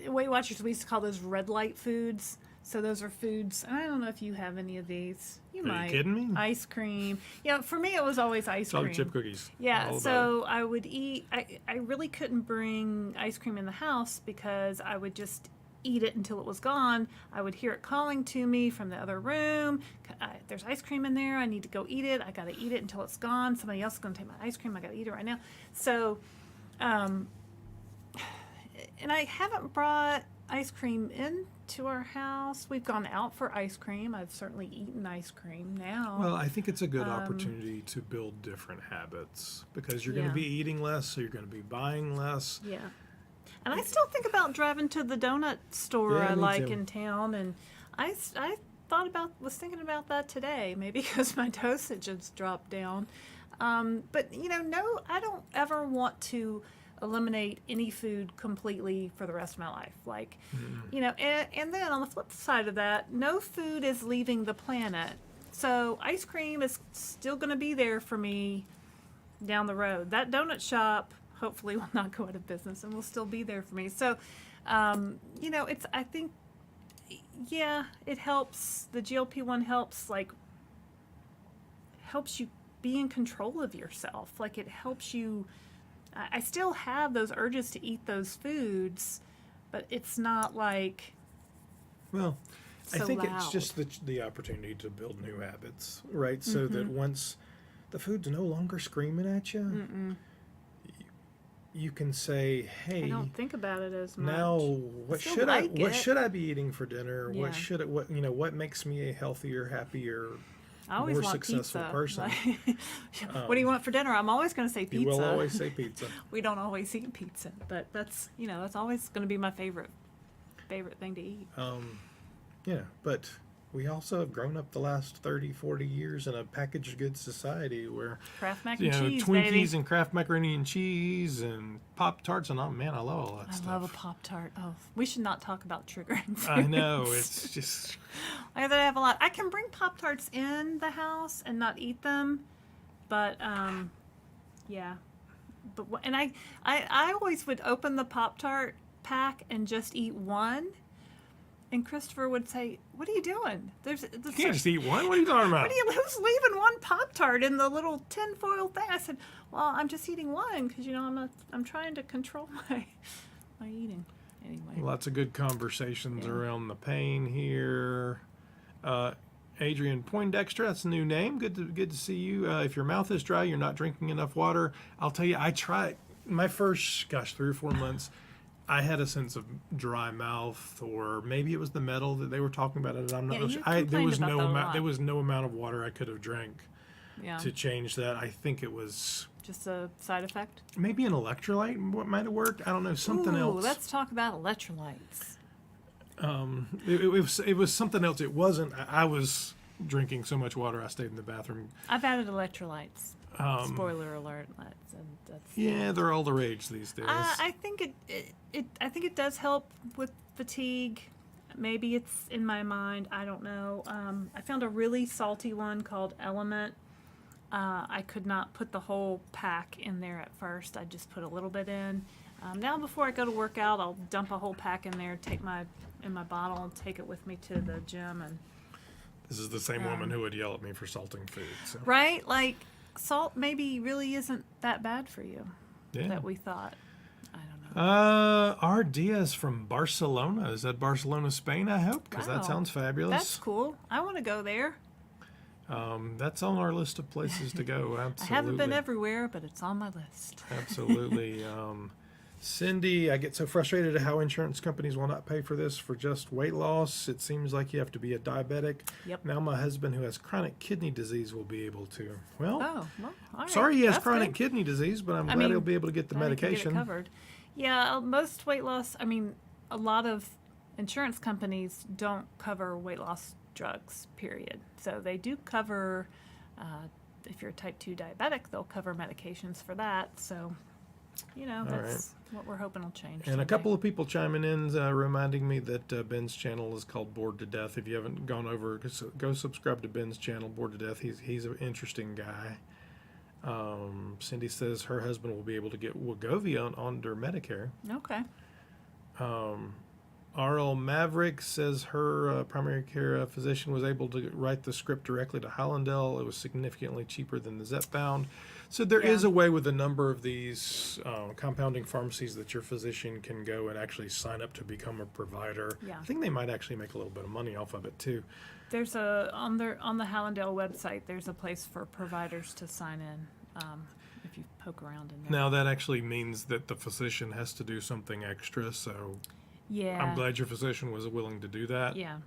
Weight Watchers, we used to call those red light foods. So those are foods. I don't know if you have any of these. You might. Are you kidding me? Ice cream. Yeah, for me it was always ice cream. Chocolate chip cookies. Yeah, so I would eat. I really couldn't bring ice cream in the house because I would just eat it until it was gone. I would hear it calling to me from the other room. There's ice cream in there. I need to go eat it. I got to eat it until it's gone. Somebody else is going to take my ice cream. I got to eat it right now. So, and I haven't brought ice cream into our house. We've gone out for ice cream. I've certainly eaten ice cream now. Well, I think it's a good opportunity to build different habits because you're going to be eating less, so you're going to be buying less. Yeah. And I still think about driving to the donut store I like in town, and I was thinking about that today, maybe because my dosage has dropped down. But no, I don't ever want to eliminate any food completely for the rest of my life. Like, and then on the flip side of that, no food is leaving the planet. So ice cream is still going to be there for me down the road. That donut shop hopefully will not go out of business and will still be there for me. So, I think, it helps. The GLP-1 helps you be in control of yourself. Like, it helps you. I still have those urges to eat those foods, but it's not like... Well, So I think loud. it's just the opportunity to build new habits, right? So that once the food's no longer screaming at you, you can say, "Hey, I don't think about it as much. now I still like what it. should I be eating for dinner? Yeah. What makes me a healthier, happier, I always more want successful pizza. person?" What do you want for dinner? I'm always going to say pizza. You will always say pizza. We don't always eat pizza, but that's that's always going to be my favorite thing to eat. Yeah, but we also have grown up the last 30, 40 years in a packaged goods society where Kraft mac and cheese, Twinkies baby. and Kraft macaroni and cheese and Pop Tarts and I love all that stuff. I love a Pop-Tart. Oh, we should not talk about triggering foods. I know, it's just I have a lot. I can bring Pop-Tarts in the house and not eat them, but yeah. But I always would open the Pop-Tart pack and just eat one. And Christopher would say, "What are you doing? you can't just eat one. What are you talking about? Who's leaving one Pop-Tart in the little tinfoil thing?" I said, "Well, I'm just eating one because I'm trying to control my eating." Anyway. Lots of good conversations around the pain here. Adrian Poindexter, that's a new name. Good to see you. If your mouth is dry, you're not drinking enough water. I'll tell you, I tried my first 3 or 4 months. I had a sense of dry mouth, or maybe it was the metal that they were talking about. I'm not you sure. There was complained about that a lot. there was no amount of water I could have drank Yeah. to change that. I think it was Just a side effect. maybe an electrolyte. What might have worked? I don't know. Something else. Let's talk about electrolytes. It was something else. It wasn't. I was drinking so much water I stayed in the bathroom. I've added electrolytes. Spoiler alert. Yeah, they're all the rage these days. I think it does help with fatigue. Maybe it's in my mind. I don't know. I found a really salty one called Element. I could not put the whole pack in there at first. I just put a little bit in. Now before I go to work out, I'll dump a whole pack in there, in my bottle, and take it with me to the gym. And this is the same woman who would yell at me for salting food. So. right, like salt maybe really isn't that bad for you. Yeah. That we thought. I don't know. R. Diaz from Barcelona. Is that Barcelona, Spain, I hope? Because Wow. that sounds fabulous. That's cool. I want to go there. That's on our list of places to go. Absolutely. I haven't been everywhere, but it's on my list. Absolutely. Cindy, I get so frustrated at how insurance companies will not pay for this for just weight loss. It seems like you have to be a diabetic. Yep. Now my husband, who has chronic kidney disease, will be able to. Well, Well, all right. sorry he has That's chronic good. kidney disease, but I'm I glad mean, he'll be able to get the Glad you can medication. get it covered. Yeah, most weight loss. A lot of insurance companies don't cover weight loss drugs. Period. So they do cover. If you're a type 2 diabetic, they'll cover medications for that. So, that's what we're hoping will change. And a couple of people chiming in, reminding me that Ben's channel is called Bored to Death. If you haven't gone over, go subscribe to Ben's channel, Bored to Death. He's an interesting guy. Cindy says her husband will be able to get Wegovy under Medicare. Okay. R.L. Maverick says her primary care physician was able to write the script directly to Hallandale. It was significantly cheaper than the Zepbound. So there is a way with a number of these compounding pharmacies that your physician can go and actually sign up to become a provider. Yeah. I think they might actually make a little bit of money off of it too. There's on the Hallandale website. There's a place for providers to sign in. If you poke around in there. Now that actually means that the physician has to do something extra. So Yeah. I'm glad your physician was willing to do that. Yeah.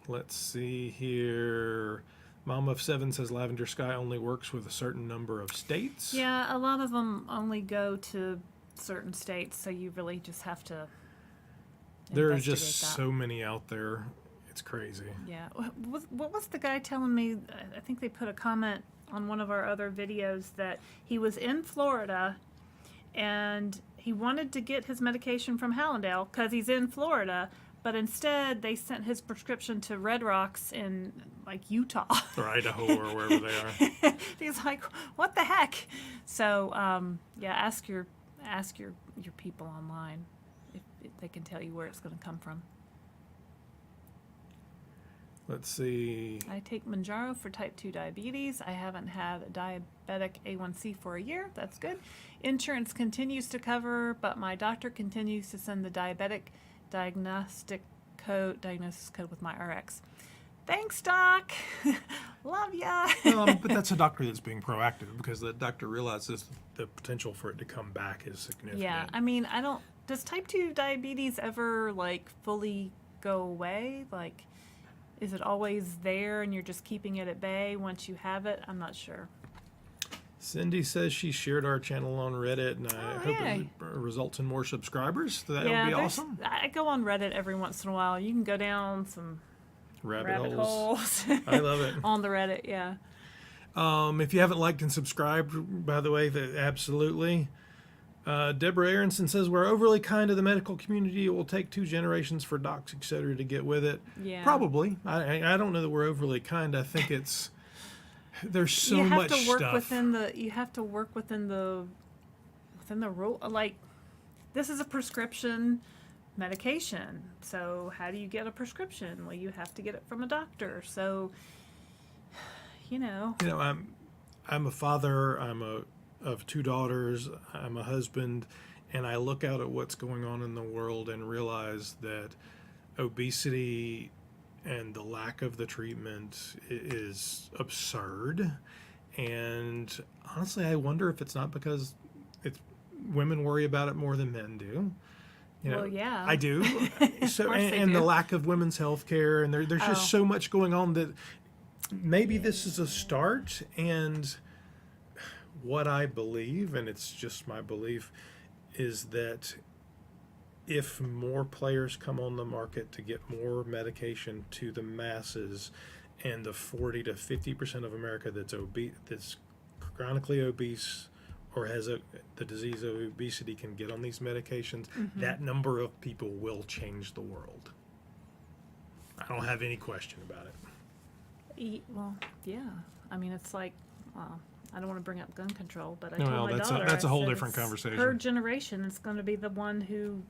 Let's see here. Mom of 7 says Lavender Sky only works with a certain number of states. Yeah, a lot of them only go to certain states, so you really just have to There are investigate just that. so many out there. It's crazy. Yeah. What was the guy telling me? I think they put a comment on one of our other videos that he was in Florida and he wanted to get his medication from Hallandale because he's in Florida, but instead they sent his prescription to Red Rocks in like Utah. Or Idaho or wherever they are. He's like, what the heck? So ask your people online if they can tell you where it's going to come from. Let's see. I take Mounjaro for type 2 diabetes. I haven't had a diabetic A1C for a year. That's good. Insurance continues to cover, but my doctor continues to send the diabetic diagnosis code with my RX. Thanks, Doc. Love ya. But that's a doctor that's being proactive because the doctor realizes the potential for it to come back is significant. Yeah, I mean, does type 2 diabetes ever, like, fully go away? Like, is it always there and you're just keeping it at bay once you have it? I'm not sure. Cindy says she shared our channel on Reddit, and I hope it results in more subscribers. That would be awesome. I go on Reddit every once in a while. You can go down some rabbit holes. I love it. On the Reddit, yeah. If you haven't liked and subscribed, by the way, absolutely. Deborah Aronson says, we're overly kind to the medical community. It will take 2 generations for docs, etc., to get with it. Yeah. Probably. I don't know that we're overly kind. I think it's... There's so much stuff. You have to work within the rule. Like, this is a prescription medication. So how do you get a prescription? Well, you have to get it from a doctor. So, I'm a father. Of 2 daughters. I'm a husband, and I look out at what's going on in the world and realize that obesity and the lack of the treatment is absurd. And honestly, I wonder if it's not because women worry about it more than men do. Well, yeah. I do. So, and the lack of women's health care, and there's just so much going on that maybe this is a start. And what I believe, and it's just my belief, is that if more players come on the market to get more medication to the masses, and the 40 to 50% of America that's chronically obese or has the disease of obesity can get on these medications, that number of people will change the world. I don't have any question about it. Well, yeah. I mean, it's like, I don't want to bring up gun control, but I told my daughter, that's a whole different conversation. Her generation is going to be the one who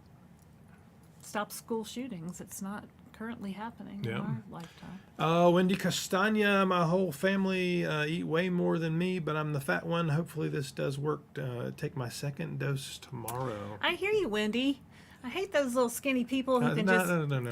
stops school shootings. It's not currently happening in our lifetime. Wendy Castagna, my whole family eat way more than me, but I'm the fat one. Hopefully this does work. Take my 2nd dose tomorrow. I hear you, Wendy. I hate those little skinny people who can No.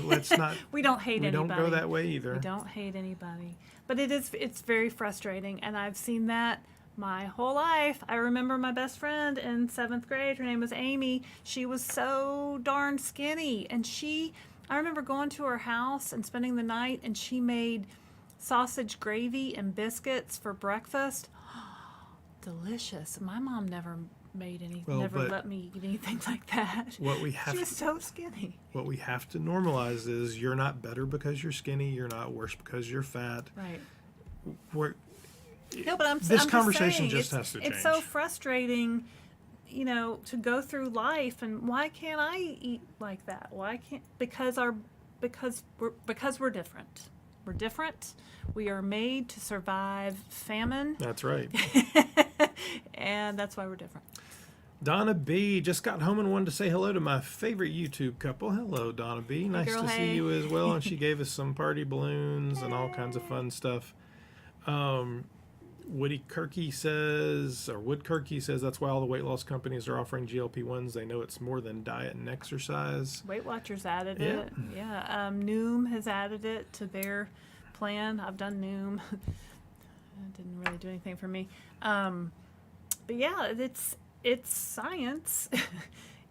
Let's not. We don't hate anybody. We don't go that way either. We don't hate anybody. But it's very frustrating, and I've seen that my whole life. I remember my best friend in 7th grade. Her name was Amy. She was so darn skinny, and I remember going to her house and spending the night, and she made sausage gravy and biscuits for breakfast. Delicious. My mom never made never let me eat anything like that. She was so skinny. What we have to normalize is you're not better because you're skinny. You're not worse because you're fat. Right. This conversation just has to change. It's so frustrating, to go through life, and why can't I eat like that? Why can't? Because we're different. We're different. We are made to survive famine. That's right. And that's why we're different. Donna B just got home and wanted to say hello to my favorite YouTube couple. Hello, Donna B. Nice to see you as well. And she gave us some party balloons and all kinds of fun stuff. Wood Kirky says that's why all the weight loss companies are offering GLP-1s. They know it's more than diet and exercise. Weight Watchers added it. Yeah. Noom has added it to their plan. I've done Noom. It didn't really do anything for me. But yeah, it's science.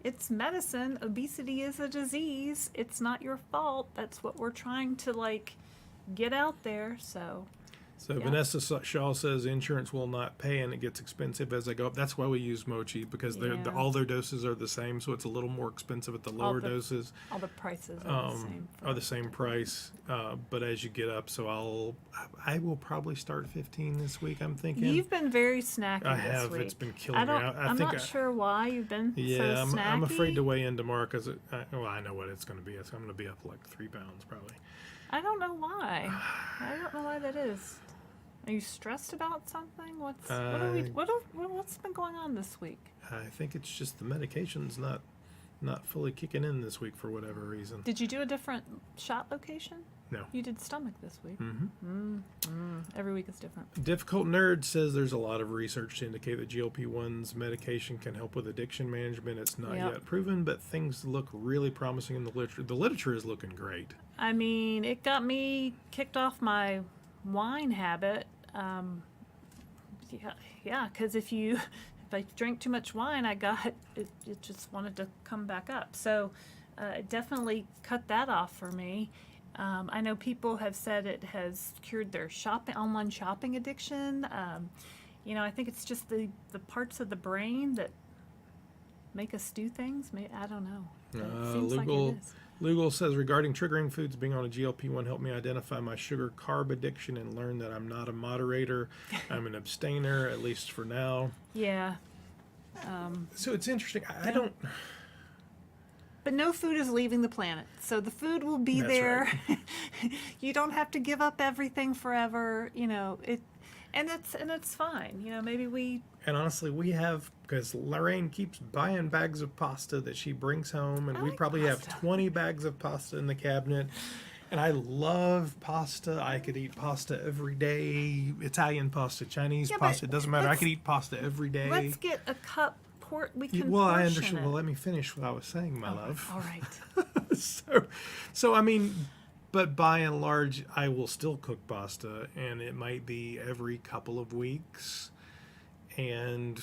It's medicine. Obesity is a disease. It's not your fault. That's what we're trying to get out there. So Vanessa Shaw says insurance will not pay and it gets expensive as they go up. That's why we use Mochi, because all their doses are the same, so it's a little more expensive at the lower doses. All the prices are the same. Are the same price, but as you get up, so I will probably start 15 this week, I'm thinking. You've been very snacky I have. This week. It's been killing me. I'm not sure why you've been so snacky. I'm afraid to weigh in tomorrow because I know what it's going to be. I'm going to be up 3 pounds probably. I don't know why. I don't know why that is. Are you stressed about something? What's been going on this week? I think it's just the medication's not fully kicking in this week for whatever reason. Did you do a different shot location? No. You did stomach this week. Every week is different. Difficult Nerd says there's a lot of research to indicate that GLP-1's medication can help with addiction management. It's not yet proven, but things look really promising in the literature. The literature is looking great. I mean, it got me kicked off my wine habit. Because if I drank too much wine, it just wanted to come back up. So it definitely cut that off for me. I know people have said it has cured their online shopping addiction. I think it's just the parts of the brain that make us do things. I don't know. It seems like it is. Lugal says, regarding triggering foods, being on a GLP-1 helped me identify my sugar carb addiction and learn that I'm not a moderator. I'm an abstainer, at least for now. Yeah. So it's interesting. I don't... But no food is leaving the planet, so the food will be there. Right. You don't have to give up everything forever, and it's fine. Maybe we. And honestly, we have, because Laraine keeps buying bags of pasta that she brings home, and we probably have 20 bags of pasta in the cabinet. And I love pasta. I could eat pasta every day. Italian pasta, Chinese pasta. It doesn't matter. I could eat pasta every day. Let's get a cup. We can I understand. Well, let me finish what I was saying, my love. All right. So I mean, but by and large, I will still cook pasta, and it might be every couple of weeks, and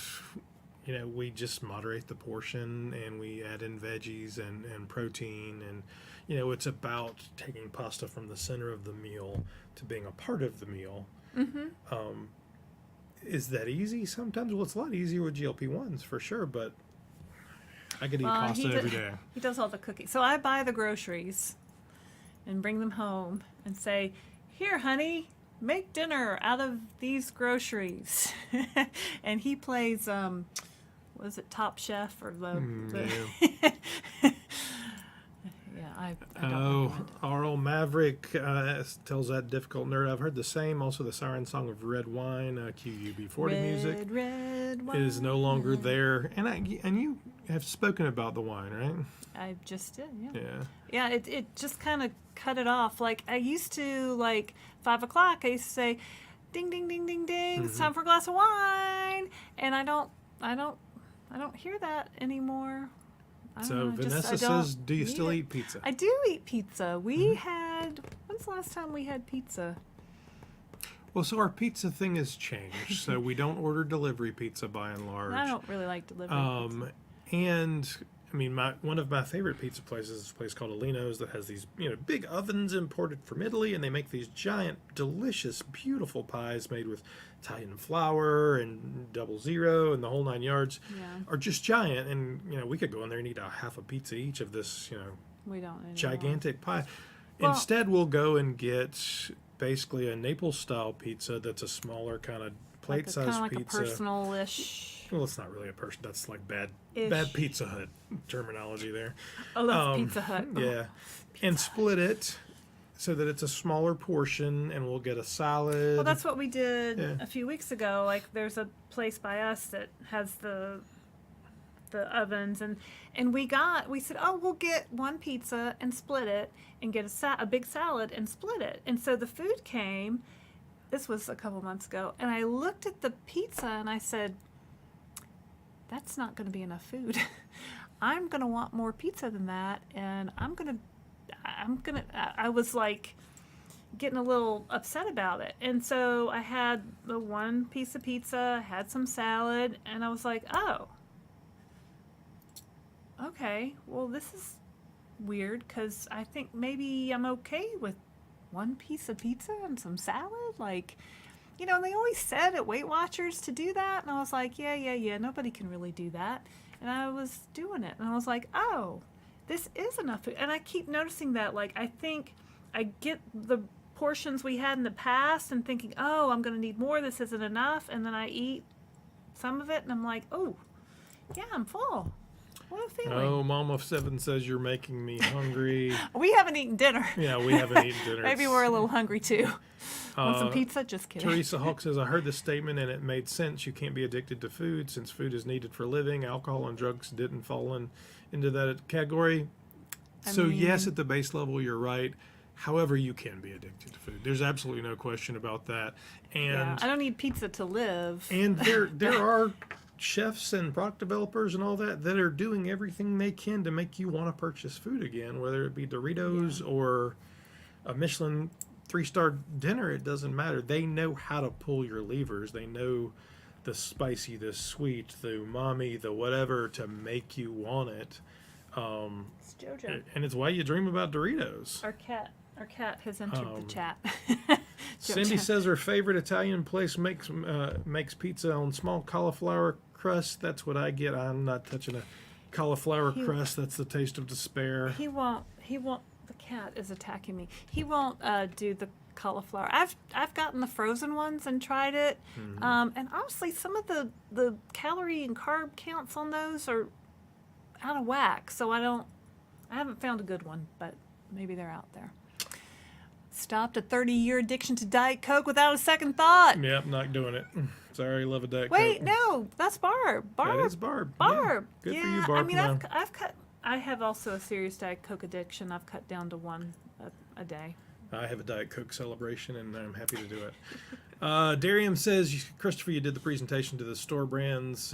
we just moderate the portion, and we add in veggies and protein, and it's about taking pasta from the center of the meal to being a part of the meal. Mm-hmm. Is that easy? Sometimes. Well, it's a lot easier with GLP-1s for sure, but I could eat pasta every day. He does all the cooking. So I buy the groceries and bring them home and say, here, honey, make dinner out of these groceries. And he plays, was it Top Chef or yeah. I don't Arl Maverick tells that difficult nerd. I've heard the same. Also, the siren song of Red Wine, QUB40 music, red wine, is no longer there. And you have spoken about the wine, right? I just did. Yeah. Yeah. It just kind of cut it off. Like I used to, 5 o'clock. I used to say, ding ding ding ding ding. It's time for a glass of wine. And I don't hear that anymore. So Vanessa says, do you still eat pizza? I do eat pizza. We had, when's the last time we had pizza? Well, so our pizza thing has changed. So we don't order delivery pizza by and large. I don't really like delivery pizza. And I mean, one of my favorite pizza places is a place called Alino's that has these, big ovens imported from Italy, and they make these giant, delicious, beautiful pies made with Italian flour and 00 and the whole 9 yards. Yeah. Are just giant, and we could go in there and eat a half a pizza each of this, we don't anymore. Gigantic pie. Well, instead, we'll go and get basically a Naples style pizza that's a smaller kind of plate size kind of like pizza. A personal-ish. Well, it's not really a person. That's like bad Pizza Hut terminology there. Oh, that's Pizza Hut. Yeah. And split it so that it's a smaller portion, and we'll get a salad. Well, that's what we did a few weeks ago. Like, there's a place by us that has the ovens, and we said, we'll get one pizza and split it, and get a big salad and split it. And so the food came. This was a couple months ago, and I looked at the pizza and I said, that's not going to be enough food. I'm going to want more pizza than that, and I was like getting a little upset about it. And so I had the one piece of pizza, had some salad, and I was like, oh, okay, well, this is weird, because I think maybe I'm okay with one piece of pizza and some salad. And they always said at Weight Watchers to do that, and I was like, yeah, nobody can really do that. And I was doing it, and I was like, oh, this is enough food. And I keep noticing that, I think I get the portions we had in the past and thinking, oh, I'm going to need more, this isn't enough, and then I eat some of it, and I'm like, oh, yeah, I'm full. What a feeling. Oh, Mom of 7 says you're making me hungry. We haven't eaten dinner. Yeah, we haven't eaten dinner. Maybe we're a little hungry, too. Want some pizza? Just kidding. Teresa Hawk says, I heard this statement and it made sense. You can't be addicted to food since food is needed for living. Alcohol and drugs didn't fall into that category. Yes, at the base level, you're right. However, you can be addicted to food. There's absolutely no question about that. Yeah, And I don't need pizza to live. and there are chefs and product developers and all that are doing everything they can to make you want to purchase food again, whether it be Doritos or a Michelin 3-star dinner. It doesn't matter. They know how to pull your levers. They know the spicy, the sweet, the umami, the whatever to make you want it. It's JoJo. And it's why you dream about Doritos. Our cat has entered the chat. Cindy says her favorite Italian place makes pizza on small cauliflower crust. That's what I get. I'm not touching a cauliflower crust. That's the taste of despair. He won't. The cat is attacking me. He won't do the cauliflower. I've gotten the frozen ones and tried it. And honestly, some of the calorie and carb counts on those are out of whack. So I haven't found a good one, but maybe they're out there. Stopped a 30-year addiction to Diet Coke without a second thought. Yep, not doing it. Sorry, love a Diet Wait, Coke. no, that's Barb. That is Barb. Barb. Yeah. Good yeah, for you, Barb. I mean, I've cut. I have also a serious Diet Coke addiction. I've cut down to one a day. I have a Diet Coke celebration, and I'm happy to do it. Darium says, Christopher, you did the presentation to the store brands.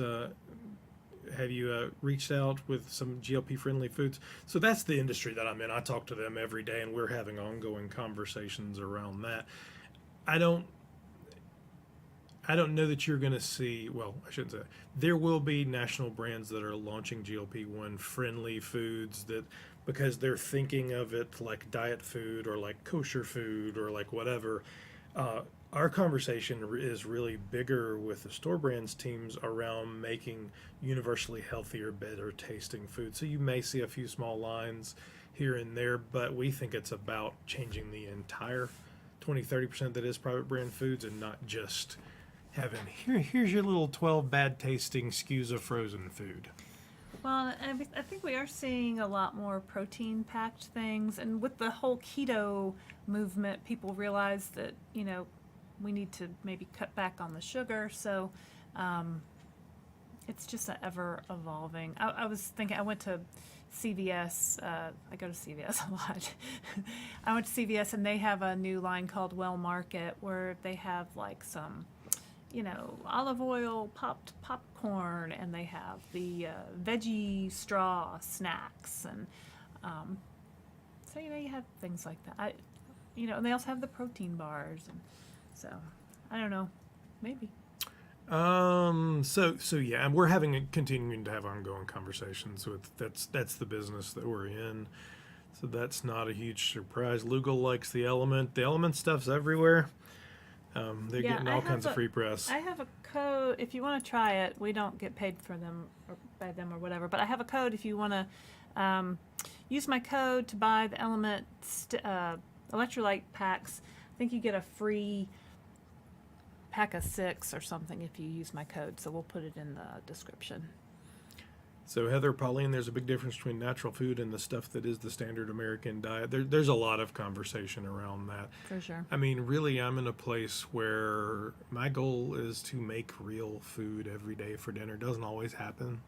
Have you reached out with some GLP-friendly foods? So that's the industry that I'm in. I talk to them every day, and we're having ongoing conversations around that. I don't know that you're going to see, well, I shouldn't say that. There will be national brands that are launching GLP-1 friendly foods that, because they're thinking of it like diet food or like kosher food or like whatever. Our conversation is really bigger with the store brands teams around making universally healthier, better tasting food. So you may see a few small lines here and there, but we think it's about changing the entire 20-30% that is private brand foods and not just having, here's your little 12 bad tasting SKUs of frozen food. Well, I think we are seeing a lot more protein packed things, and with the whole keto movement, people realize that, we need to maybe cut back on the sugar. So it's just ever evolving. I was thinking, I went to CVS. I go to CVS a lot. I went to CVS, and they have a new line called Well Market, where they have like some, olive oil popped popcorn, and they have the veggie straw snacks, and so you have things like that. And they also have the protein bars, and so I don't know, maybe. So yeah, and we're continuing to have ongoing conversations with that's the business that we're in. So that's not a huge surprise. Lugal likes the Element. The Element stuff's everywhere. They're getting all kinds of free press. I have a code if you want to try it. We don't get paid for them or by them or whatever, but I have a code if you want to use my code to buy the Element electrolyte packs. I think you get a free pack of 6 or something if you use my code, so we'll put it in the description. So Heather, Pauline, there's a big difference between natural food and the stuff that is the standard American diet. There's a lot of conversation around that. For sure. I mean, really, I'm in a place where my goal is to make real food every day for dinner. Doesn't always happen.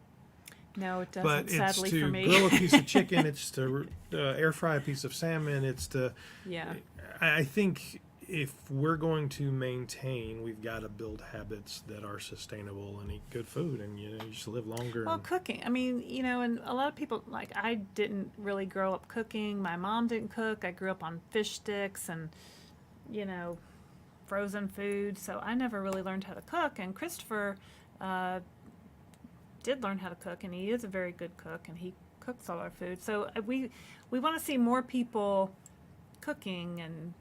No, it doesn't, but sadly, it's for to me. grill a piece of chicken. It's to air fry a piece of salmon. It's to... Yeah. I think if we're going to maintain, we've got to build habits that are sustainable and eat good food, and you just live longer. Well, cooking. I mean, and a lot of people, like, I didn't really grow up cooking. My mom didn't cook. I grew up on fish sticks and, frozen food. So I never really learned how to cook. And Christopher did learn how to cook, and he is a very good cook, and he cooks all our food. So we want to see more people cooking and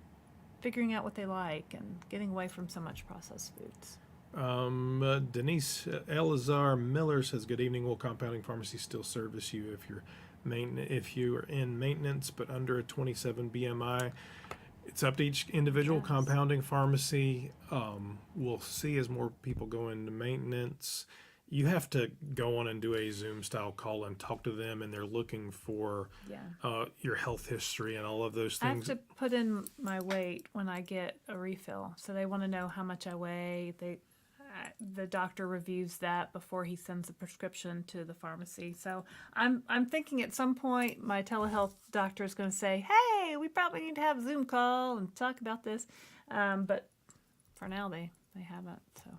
figuring out what they like and getting away from so much processed foods. Denise Elazar Miller says, good evening. Will compounding pharmacies still service you if you are in maintenance but under a 27 BMI? It's up to each individual compounding pharmacy. We'll see as more people go into maintenance. You have to go on and do a Zoom style call and talk to them, and they're looking for your health history and all of those things. I have to put in my weight when I get a refill, so they want to know how much I weigh. the doctor reviews that before he sends a prescription to the pharmacy. So I'm thinking at some point my telehealth doctor is going to say, hey, we probably need to have a Zoom call and talk about this. But for now, they haven't. So.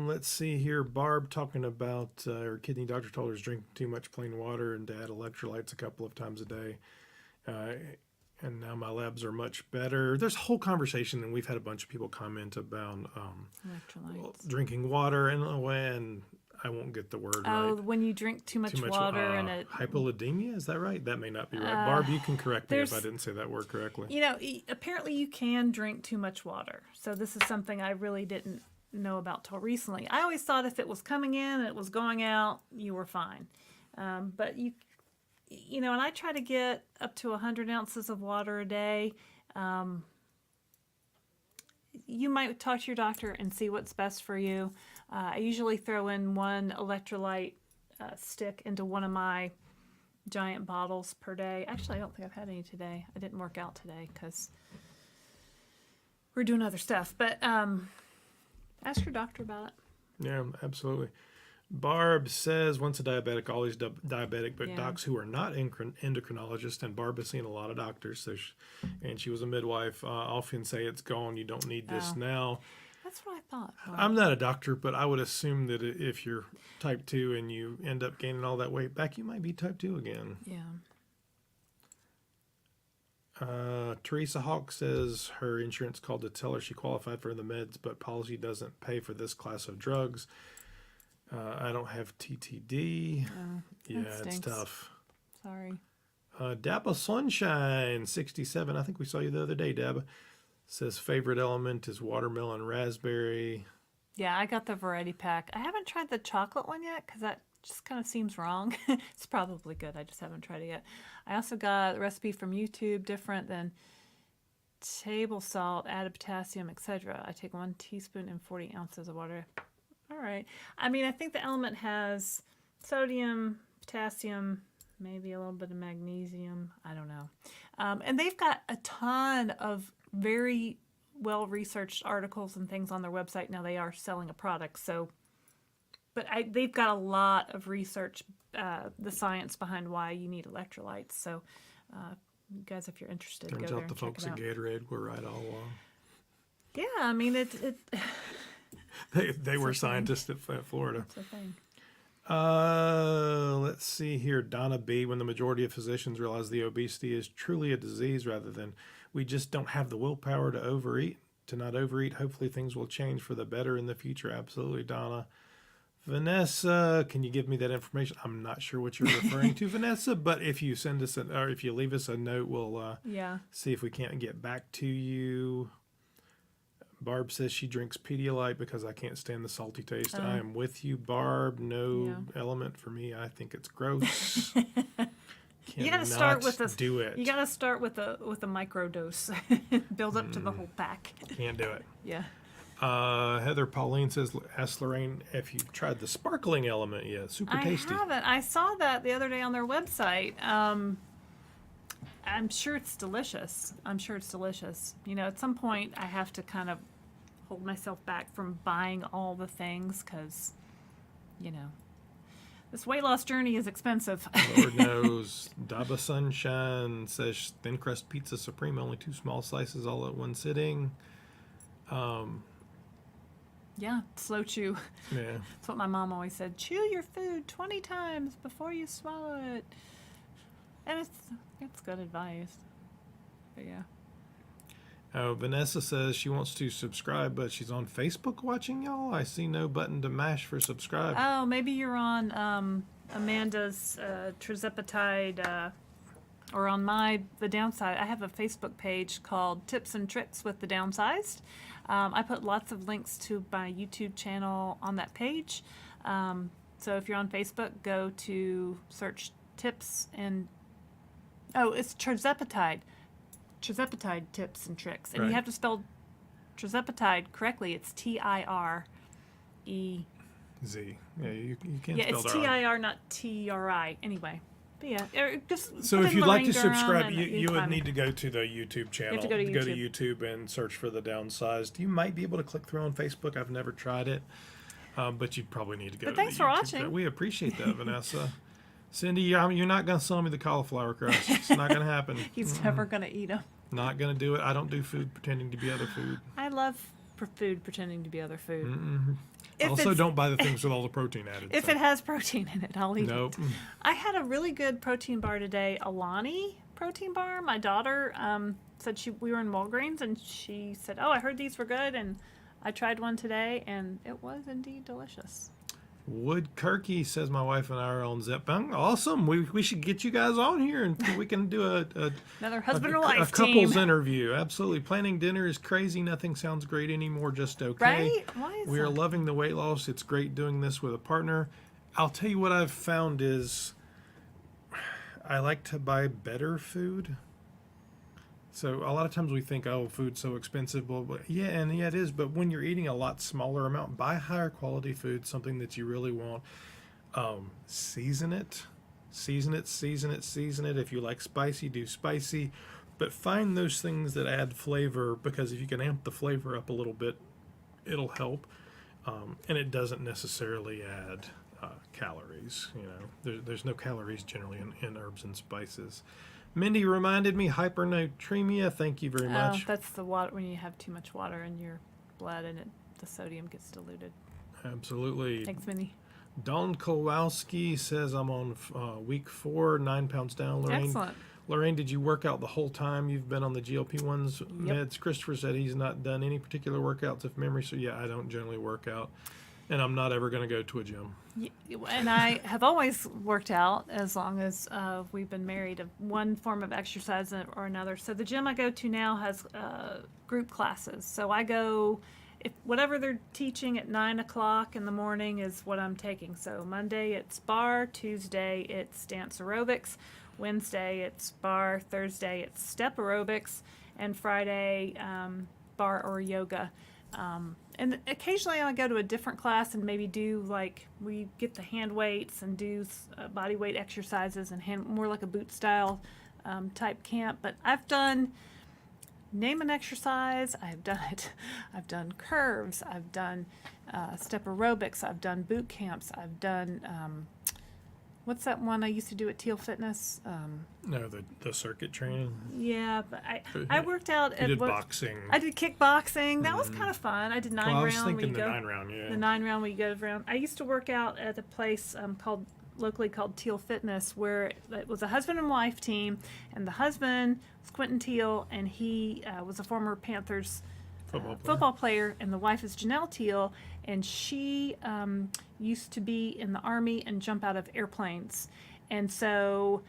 Let's see here. Barb talking about her kidney doctor told her to drink too much plain water and to add electrolytes a couple of times a day. And now my labs are much better. There's a whole conversation, and we've had a bunch of people comment about Electrolytes. drinking water and I won't get the word right. Oh, when you drink too much water and it... Hypolipidemia, is that right? That may not be right. Barb, you can correct me if I didn't say that word correctly. You know, apparently you can drink too much water. So this is something I really didn't know about till recently. I always thought if it was coming in and it was going out, you were fine. But you know, and I try to get up to 100 ounces of water a day. You might talk to your doctor and see what's best for you. I usually throw in one electrolyte stick into one of my giant bottles per day. Actually, I don't think I've had any today. I didn't work out today because we're doing other stuff. But ask your doctor about it. Yeah, absolutely. Barb says, once a diabetic, always diabetic, but docs who are not endocrinologists, and Barb has seen a lot of doctors, so and she was a midwife, often say it's gone, you don't need this now. That's what I thought. Wow. I'm not a doctor, but I would assume that if you're type 2 and you end up gaining all that weight back, you might be type 2 again. Yeah. Teresa Hawk says her insurance called to tell her she qualified for the meds, but policy doesn't pay for this class of drugs. I don't have TTD. Oh, yeah, stinks. it's tough. Sorry. Dabba Sunshine 67. I think we saw you the other day, Dabba. Says favorite element is watermelon raspberry. Yeah, I got the variety pack. I haven't tried the chocolate one yet because that just kind of seems wrong. It's probably good. I just haven't tried it yet. I also got a recipe from YouTube, different than table salt, added potassium, etc. I take 1 teaspoon and 40 ounces of water. All right. I mean, I think the element has sodium, potassium, maybe a little bit of magnesium. I don't know. And they've got a ton of very well-researched articles and things on their website. Now they are selling a product, so... But they've got a lot of research, the science behind why you need electrolytes. So, you guys, if you're interested, Turns go there out the and check folks it at out. Gatorade were right all along. Yeah, I mean, it They were scientists at Florida. it's a thing. Let's see here. Donna B. When the majority of physicians realize the obesity is truly a disease rather than we just don't have the willpower to not overeat. Hopefully things will change for the better in the future. Absolutely, Donna. Vanessa, can you give me that information? I'm not sure what you're referring to, Vanessa, but if you send us or if you leave us a note, we'll see if we can't get back to you. Barb says she drinks Pedialyte because I can't stand the salty taste. I am with you, Barb. No element for me. I think it's gross. You got to start with a do it. You got to start with a micro dose. Build up to the whole pack. Can't do it. Yeah. Heather Pauline says, ask Laraine if you've tried the sparkling element yet. Super tasty. I haven't. I saw that the other day on their website. I'm sure it's delicious. You know, at some point I have to kind of hold myself back from buying all the things because, you know, this weight loss journey is expensive. Lord knows. Daba Sunshine says thin crust pizza supreme, only 2 small slices all at one sitting. Yeah, slow chew. Yeah. That's what my mom always said. Chew your food 20 times before you swallow it. And it's good advice. But yeah. Vanessa says she wants to subscribe, but she's on Facebook watching y'all. I see no button to mash for subscribe. Oh, maybe you're on Amanda's Tirzepatide or on the Downsized. I have a Facebook page called Tips and Tricks with the Downsized. I put lots of links to my YouTube channel on that page. So if you're on Facebook, go to search tips and... Oh, it's Tirzepatide. Tirzepatide tips and tricks. And right. You have to spell Tirzepatide correctly. It's Tire. Z. Yeah, you can't Yeah, spell it's that wrong. TIR, not TRI. Anyway, But yeah, just So put if in you'd like to Laraine Durham subscribe, and you would find need me. to go to the YouTube channel. to go to Go to YouTube. YouTube and search for the Downsized. You might be able to click through on Facebook. I've never tried it, but you'd probably need to go But to thanks the for YouTube watching. channel. We appreciate that, Vanessa. Cindy, you're not going to sell me the cauliflower crust. It's not going to happen. He's never gonna eat them. Not going to do it. I don't do food pretending to be other food. I love food pretending to be other food. Also, don't buy the things with all the protein added. If so. it has protein in it, I'll eat Nope. it. I had a really good protein bar today, Alani protein bar. My daughter said we were in Walgreens and she said, "Oh, I heard these were good," and I tried one today and it was indeed delicious. Wood Kirky says my wife and I are on Zepbound. Awesome. We should get you guys on here and we can do Another husband and a wife couples team. interview. Absolutely. Planning dinner is crazy. Nothing sounds great anymore. Just okay. Right? Why is We are that? loving the weight loss. It's great doing this with a partner. I'll tell you what I've found is I like to buy better food. So a lot of times we think, oh, food's so expensive. Well, yeah, and yeah, it is. But when you're eating a lot smaller amount, buy higher quality food, something that you really want. Season it. Season it, season it, season it. If you like spicy, do spicy. But find those things that add flavor, because if you can amp the flavor up a little bit, it'll help. And it doesn't necessarily add calories. You know, there's no calories generally in herbs and spices. Mindy reminded me, hypernatremia. Thank you very Oh, much. that's the water when you have too much water in your blood and the sodium gets diluted. Absolutely. Thanks, Minnie. Don Kowalski says I'm on week 4, 9 pounds down. Laraine, Excellent. Laraine, did you work out the whole time you've been on the GLP-1s meds? Christopher said he's not done any particular workouts if memory. So yeah, I don't generally work out, and I'm not ever going to go to a gym. And I have always worked out as long as we've been married, of one form of exercise or another. So the gym I go to now has group classes. So I go, if whatever they're teaching at 9 o'clock in the morning is what I'm taking. So Monday it's bar, Tuesday it's dance aerobics, Wednesday it's bar, Thursday it's step aerobics, and Friday bar or yoga. And occasionally I go to a different class and maybe do, like, we get the hand weights and do body weight exercises and more like a boot style type camp. But I've done, name an exercise, I've done it. I've done curves, I've done step aerobics, I've done boot camps, I've done, what's that one I used to do at Teal Fitness? No, the circuit training. Yeah, but I worked out You at did boxing. I did kickboxing. That was kind of fun. I did 9 Well, I was round. thinking where the you go, 9 round, yeah. the 9 round where you go around. I used to work out at a place locally called Teal Fitness, where it was a husband and wife team, and the husband was Quentin Teal, and he was a former Panthers football player, and the wife is Janelle Teal, and she used to be in the Army and jump out of airplanes, and so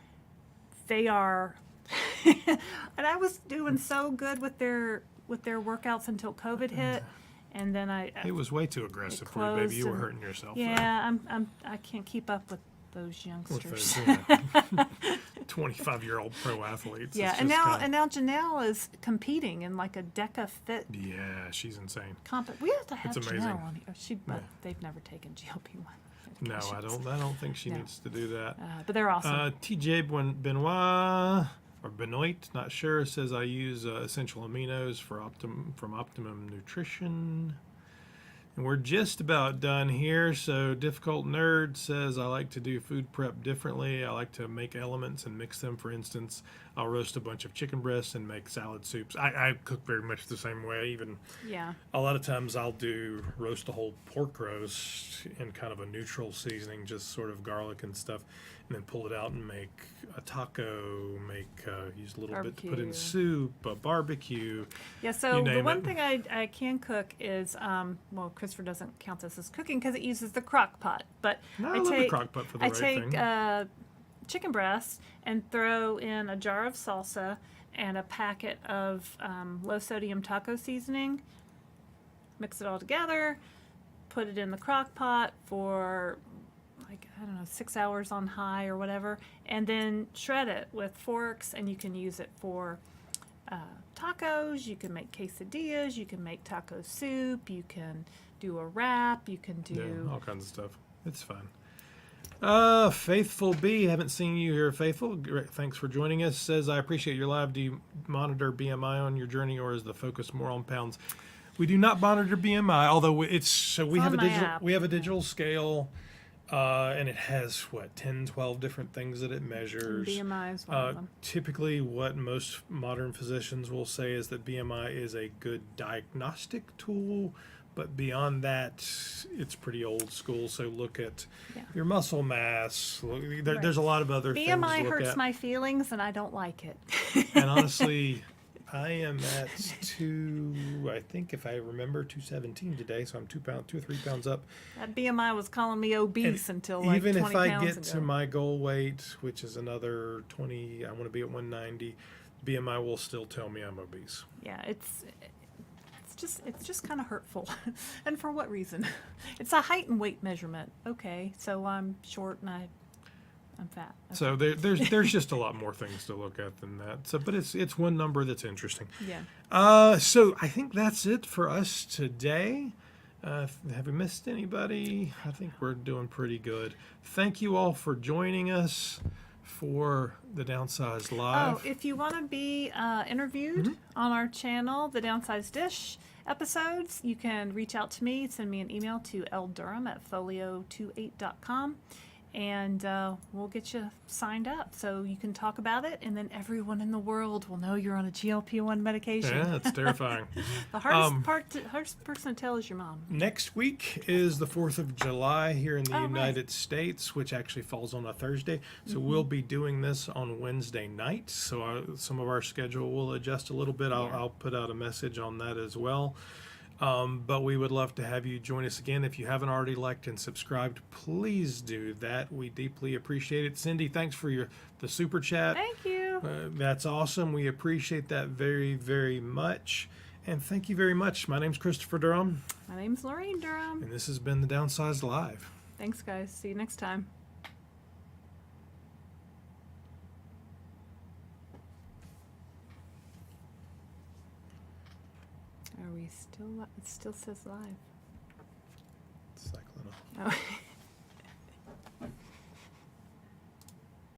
they are. And I was doing so good with their workouts until COVID hit, and then It was way too aggressive for you, closed baby. You were and- hurting yourself. yeah, I can't keep up with those youngsters. With those 25-year-old pro athletes. Yeah, It's and just now kinda- Janelle is competing in like a DECA Fit Yeah, she's insane. We have to have It's amazing. Janelle on here. But they've never taken GLP-1. No, I don't think she No. needs to do that. But they're awesome. TJ Benoit or Benoit, not sure, says I use essential aminos from Optimum Nutrition. And we're just about done here. So Difficult Nerd says I like to do food prep differently. I like to make elements and mix them. For instance, I'll roast a bunch of chicken breasts and make salad soups. I cook very much the same way. Even Yeah. a lot of times I'll do roast a whole pork roast in kind of a neutral seasoning, just sort of garlic and stuff, and then pull it out and make a taco, use a little bit to put in Barbecue. soup, a barbecue. Yeah, so You the name one it. thing I can cook is, well, Christopher doesn't count this as cooking because it uses the crock pot. But No, I I love the take, crock pot for the I right take thing. chicken breast and throw in a jar of salsa and a packet of low sodium taco seasoning. Mix it all together, put it in the crock pot for, like, I don't know, 6 hours on high or whatever, and then shred it with forks, and you can use it for tacos, you can make quesadillas, you can make taco soup, you can do a wrap, you can do... Yeah, all kinds of stuff. It's fun. Faithful B, haven't seen you here, Faithful. Great, thanks for joining us. Says, I appreciate your live. Do you monitor BMI on your journey, or is the focus more on pounds? We do not monitor BMI, although we have on a my digital app. we have a digital scale, and it has 10, 12 different things that it measures. BMI is one of them. Typically, what most modern physicians will say is that BMI is a good diagnostic tool, but beyond that, it's pretty old school. So look at your muscle mass. There's a lot of other things to BMI look hurts at. my feelings, and I don't like it. And honestly, I am at I think if I remember, 217 today. So I'm 2 or 3 pounds up. That BMI was calling me obese until like Even 20 if I pounds get ago. to my goal weight, which is another 20, I want to be at 190. BMI will still tell me I'm obese. Yeah, it's just kind of hurtful. And for what reason? It's a height and weight measurement. Okay, so I'm short and I'm fat. Okay. So there's just a lot more things to look at than that. So, but it's one number that's interesting. Yeah. So I think that's it for us today. Have we missed anybody? I think we're doing pretty good. Thank you all for joining us for the Downsized Live. Oh, if you want to be interviewed on our channel, the Downsized Dish episodes, you can reach out to me. Send me an email to ldurham@folio28.com. And we'll get you signed up so you can talk about it, and then everyone in the world will know you're on a GLP-1 medication. Yeah, it's terrifying. The hardest person to tell is your mom. Next week is the 4th of July here in the Oh, right. United States, which actually falls on a Thursday. So we'll be doing this on Wednesday night. So some of our schedule will adjust a little bit. I'll put out a message on that as well. But we would love to have you join us again. If you haven't already liked and subscribed, please do that. We deeply appreciate it. Cindy, thanks for the super chat. Thank you. That's awesome. We appreciate that very, very much. And thank you very much. My name's Christopher Durham. My name's Laraine Durham. And this has been the Downsized Live. Thanks, guys. See you next time. Are we still? It still says live. Cycling on. Oh.